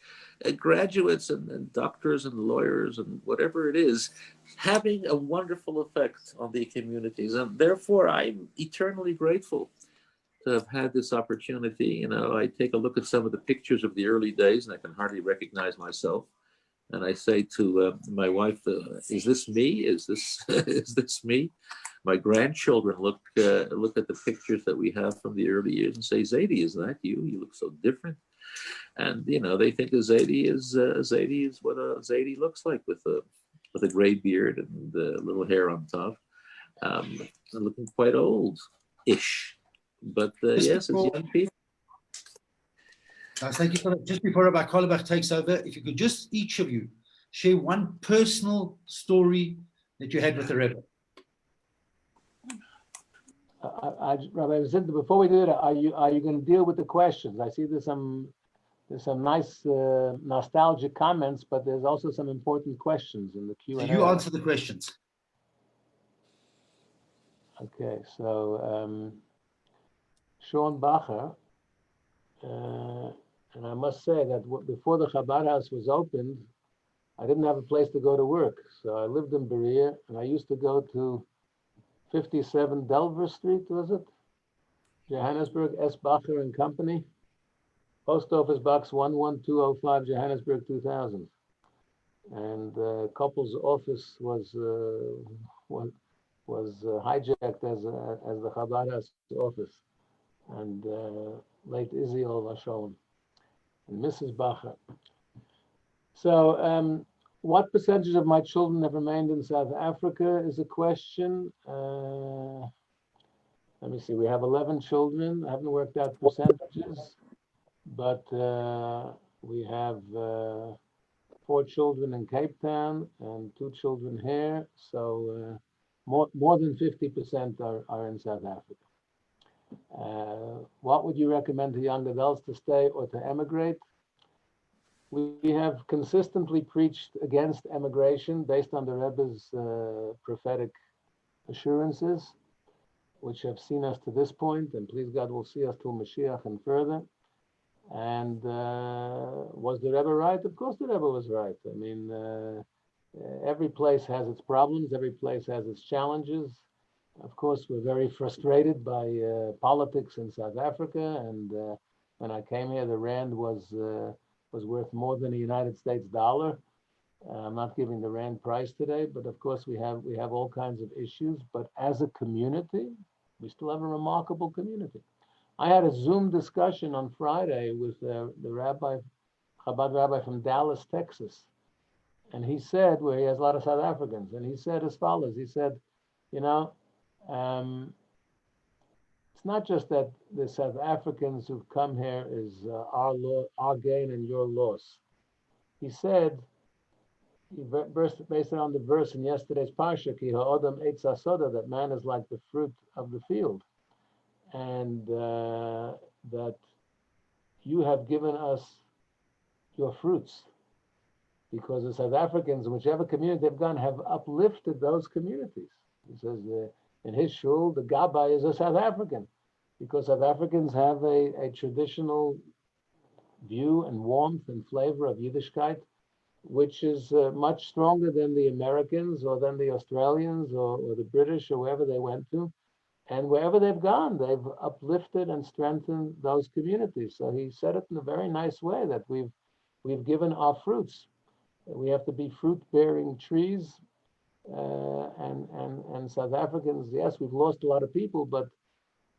graduates and doctors and lawyers and whatever it is, having a wonderful effect on the communities. And therefore, I'm eternally grateful to have had this opportunity. I take a look at some of the pictures of the early days and I can hardly recognize myself. And I say to my wife, is this me? Is this me? My grandchildren look at the pictures that we have from the early years and say, Zadie, is that you? You look so different. And they think a Zadie is what a Zadie looks like, with a gray beard and a little hair on top, looking quite old-ish. But yes, it's young people. Guys, thank you for that. Just before Rabbi Karlebach takes over, if you could just each of you share one personal story that you had with the Rebbe. Rabbi Zinta, before we do that, are you going to deal with the questions? I see there's some nice nostalgic comments, but there's also some important questions in the Q&A. So you answer the questions. Okay, so Sean Bacher, and I must say that before the Chabad House was opened, I didn't have a place to go to work. So I lived in Berea, and I used to go to 57 Delver Street, was it? Johannesburg, S. Bacher and Company. Post Office Box 11205, Johannesburg, 2000. And couple's office was hijacked as the Chabad House office. And late Israel Vashon and Mrs. Bacher. So what percentage of my children have remained in South Africa is a question. Let me see, we have 11 children. I haven't worked out percentages, but we have 4 children in Cape Town and 2 children here. So more than 50% are in South Africa. What would you recommend to young adults, to stay or to emigrate? We have consistently preached against emigration based on the Rebbe's prophetic assurances, which have seen us to this point, and please God will see us till Mashiach and further. And was the Rebbe right? Of course the Rebbe was right. I mean, every place has its problems, every place has its challenges. Of course, we're very frustrated by politics in South Africa, and when I came here, the rand was worth more than a United States dollar. I'm not giving the rand price today, but of course we have all kinds of issues. But as a community, we still have a remarkable community. I had a Zoom discussion on Friday with the rabbi Chabad rabbi from Dallas, Texas. And he said, where he has a lot of South Africans, and he said as follows, he said, you know, it's not just that the South Africans who've come here is our gain and your loss. He said, based on the verse in yesterday's parsha, Ki ha'odam eitz hasoda, that man is like the fruit of the field, and that you have given us your fruits, because the South Africans, whichever community they've gone, have uplifted those communities. He says in his shul, the Gabbai is a South African, because South Africans have a traditional view and warmth and flavor of Yiddishkeit, which is much stronger than the Americans or than the Australians or the British or wherever they went to. And wherever they've gone, they've uplifted and strengthened those communities. So he said it in a very nice way, that we've given our fruits. We have to be fruit-bearing trees. And South Africans, yes, we've lost a lot of people, but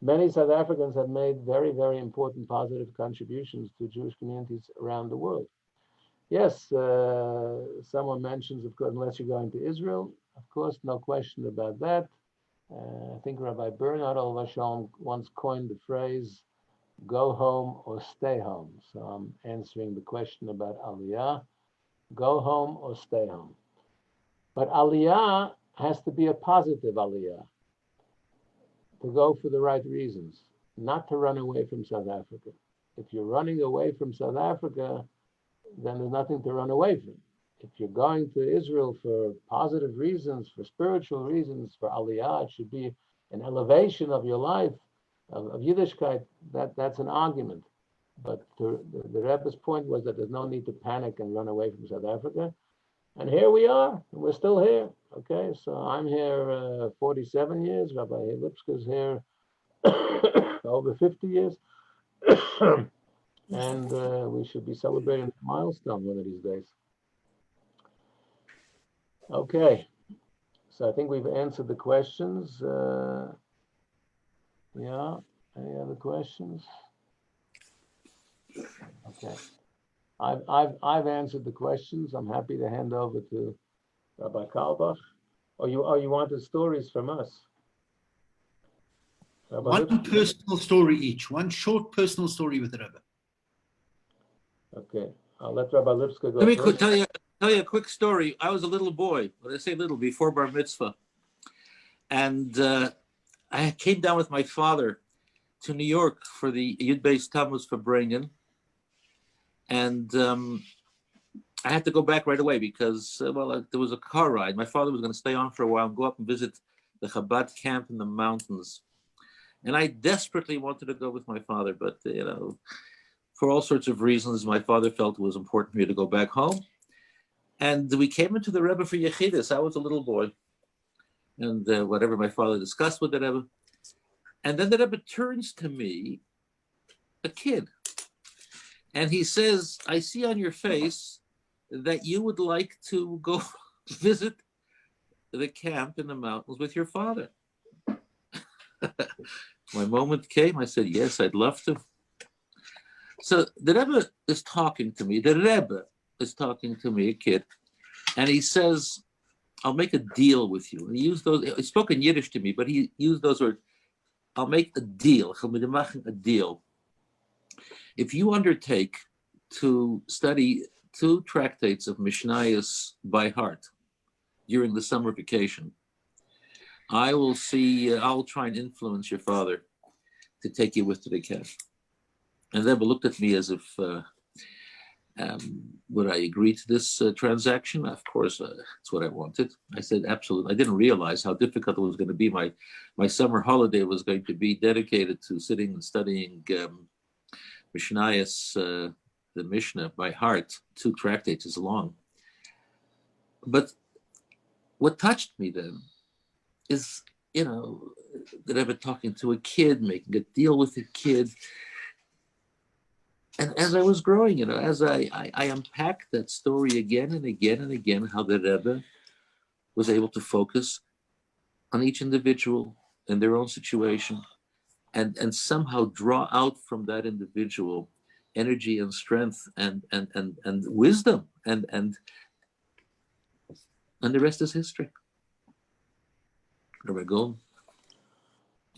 many South Africans have made very, very important positive contributions to Jewish communities around the world. Yes, someone mentions, of course, unless you're going to Israel, of course, no question about that. I think Rabbi Bernard Olvashon once coined the phrase, go home or stay home. So I'm answering the question about Aliyah, go home or stay home. But Aliyah has to be a positive Aliyah, to go for the right reasons, not to run away from South Africa. If you're running away from South Africa, then there's nothing to run away from. If you're going to Israel for positive reasons, for spiritual reasons, for Aliyah, it should be an elevation of your life, of Yiddishkeit, that's an argument. But the Rebbe's point was that there's no need to panic and run away from South Africa. And here we are, and we're still here. Okay, so I'm here 47 years, Rabbi Lipskar's here over 50 years. And we should be celebrating a milestone one of these days. Okay, so I think we've answered the questions. Yeah, any other questions? Okay, I've answered the questions. I'm happy to hand over to Rabbi Kalbach. Or you wanted stories from us? Rabbi One Lipskar? personal story each, one short personal story with the Rebbe. Okay, I'll let Rabbi Lipskar go Let me first. tell you a quick story. I was a little boy, when I say little, before Bar Mitzvah. And I came down with my father to New York for the Yud Beis Tammuz for Bringen. And I had to go back right away because, there was a car ride. My father was going to stay on for a while and go up and visit the Chabad camp in the mountains. And I desperately wanted to go with my father, but, for all sorts of reasons, my father felt it was important for me to go back home. And we came into the Rebbe for Yechidus. I was a little boy. And whatever my father discussed with the Rebbe. And then the Rebbe turns to me, a kid. And he says, I see on your face that you would like to go visit the camp in the mountains with your father. My moment came. I said, yes, I'd love to. So the Rebbe is talking to me. The Rebbe is talking to me, a kid, and he says, I'll make a deal with you. And he used those, he spoke in Yiddish to me, but he used those words, I'll make a deal, a deal. If you undertake to study 2 tractates of Mishnayos by heart during the summer vacation, I'll try and influence your father to take you with to the camp. And Rebbe looked at me as if, would I agree to this transaction? Of course, that's what I wanted. I said, absolutely. I didn't realize how difficult it was going to be. My summer holiday was going to be dedicated to sitting and studying Mishnayos, the Mishnah by heart. 2 tractates is long. But what touched me then is, that I've been talking to a kid, making a deal with a kid. And as I was growing, as I unpacked that story again and again and again, how the Rebbe was able to focus on each individual and their own situation and somehow draw out from that individual energy and strength and wisdom, and the rest is history. Rabbi Goldman.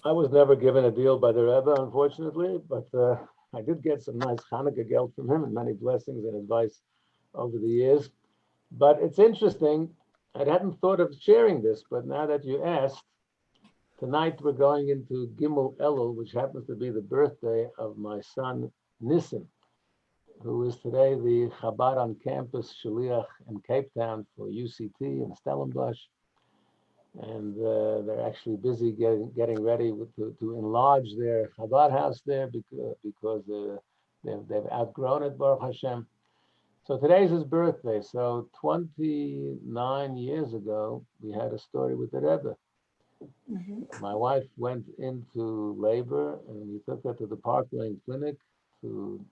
I was never given a deal by the Rebbe, unfortunately, but I did get some nice Hanukkah geld from him and many blessings and advice over the years. But it's interesting. I hadn't thought of sharing this, but now that you asked, tonight we're going into Gimel Elul, which happens to be the birthday of my son Nissen, who is today the Chabad on campus Shaliach in Cape Town for UCT and Stellenbosch. And they're actually busy getting ready to enlarge their Chabad House there because they've outgrown it, Baruch Hashem. So today's his birthday. So 29 years ago, we had a story with the Rebbe. My wife went into labor, and we took her to the Park Lane Clinic to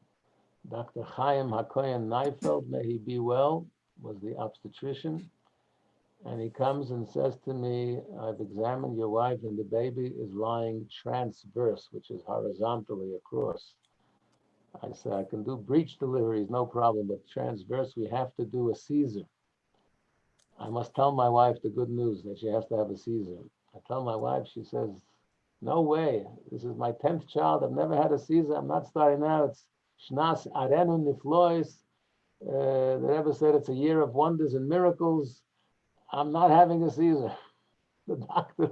Dr. Chaim Hakoyen Neifeld, may he be well, was the obstetrician. And he comes and says to me, I've examined your wife and the baby is lying transverse, which is horizontally across. I said, I can do breech deliveries, no problem, but transverse, we have to do a Caesar. I must tell my wife the good news that she has to have a Caesar. I tell my wife, she says, no way. This is my 10th child. I've never had a Caesar. I'm not starting now. It's Shnas Arenu Niflois. The Rebbe said it's a year of wonders and miracles. I'm not having a Caesar. The doctor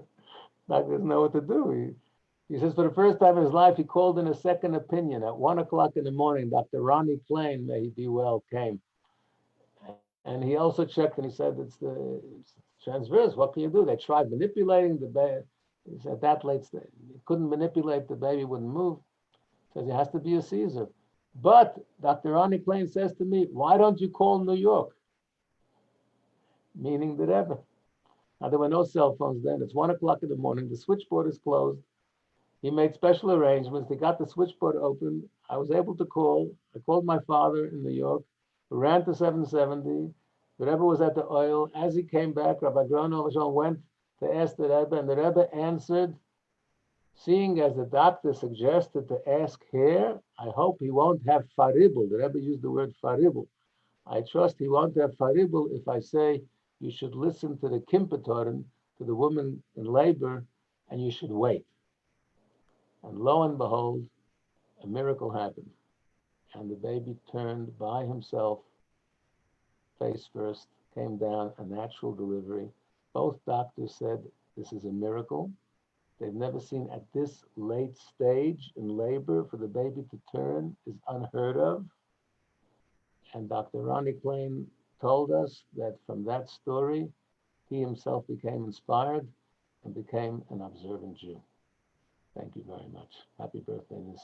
doesn't know what to do. He says for the first time in his life, he called in a second opinion. At 1 o'clock in the morning, Dr. Ronnie Klein, may he be well, came. And he also checked and he said, it's transverse. What can you do? They tried manipulating the baby. He said that late stage, he couldn't manipulate the baby, wouldn't move. Says it has to be a Caesar. But Dr. Ronnie Klein says to me, why don't you call New York? Meaning the Rebbe. Now, there were no cell phones then. It's 1 o'clock in the morning. The switchboard is closed. He made special arrangements. They got the switchboard open. I was able to call. I called my father in New York. We ran to 770. The Rebbe was at the oil. As he came back, Rabbi Gronovachon went to ask the Rebbe, and the Rebbe answered, seeing as the doctor suggested to ask here, I hope he won't have faribul. The Rebbe used the word faribul. I trust he won't have faribul if I say you should listen to the kimpetorin, to the woman in labor, and you should wait. And lo and behold, a miracle happened. And the baby turned by himself, face first, came down, a natural delivery. Both doctors said this is a miracle. They've never seen at this late stage in labor for the baby to turn is unheard of. And Dr. Ronnie Klein told us that from that story, he himself became inspired and became an observant Jew. Thank you very much. Happy birthday, Nis.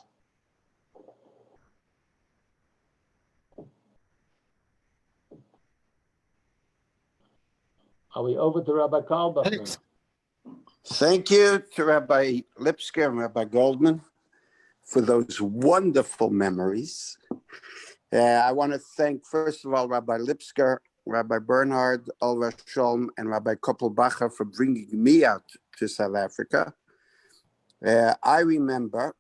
Are we over to Rabbi Karlbach now? Thank you to Rabbi Lipskar and Rabbi Goldman for those wonderful memories. I want to thank, first of all, Rabbi Lipskar, Rabbi Bernhard, Olva Sholm, and Rabbi Koppelbacher for bringing me out to South Africa. I remember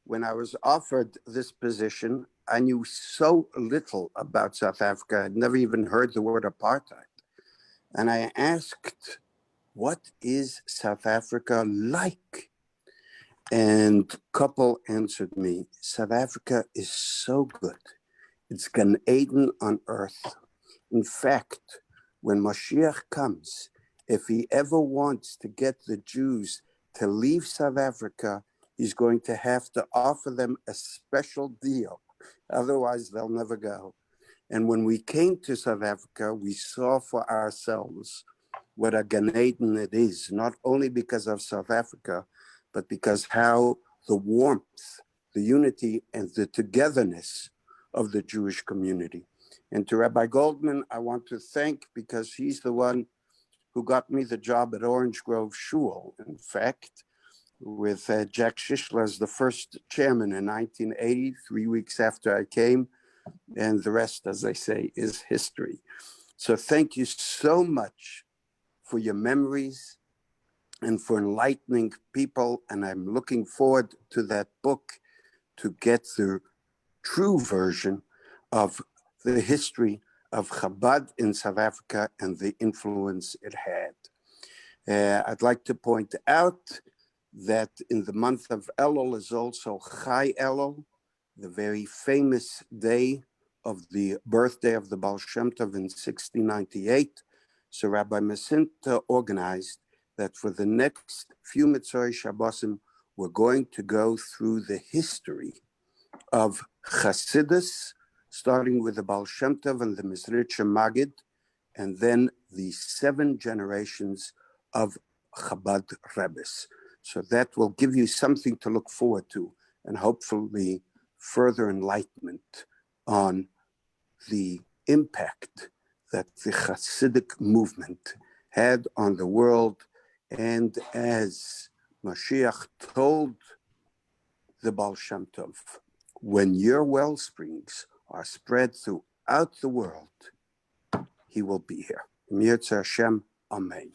when I was offered this position, I knew so little about South Africa. I'd never even heard the word apartheid. And I asked, what is South Africa like? And Koppel answered me, South Africa is so good. It's Gan Eden on earth. In fact, when Mashiach comes, if he ever wants to get the Jews to leave South Africa, he's going to have to offer them a special deal. Otherwise, they'll never go. And when we came to South Africa, we saw for ourselves what a Gan Eden it is, not only because of South Africa, but because how the warmth, the unity, and the togetherness of the Jewish community. And to Rabbi Goldman, I want to thank, because he's the one who got me the job at Orange Grove Shul, in fact, with Jack Shishler as the first chairman in 1980, 3 weeks after I came. And the rest, as I say, is history. So thank you so much for your memories and for enlightening people. And I'm looking forward to that book to get the true version of the history of Chabad in South Africa and the influence it had. I'd like to point out that in the month of Elul is also Chai Elul, the very famous day of the birthday of the Baal Shem Tov in 1698. So Rabbi Masinta organized that for the next few Mitzvah Shabbosim, we're going to go through the history of Chassidus, starting with the Baal Shem Tov and the Mizritcha Magid, and then the 7 generations of Chabad Rebbes. So that will give you something to look forward to and hopefully further enlightenment on the impact that the Hasidic movement had on the world. And as Mashiach told the Baal Shem Tov, when your well springs are spread throughout the world, he will be here. Im Yirtzeh Hashem, Amen.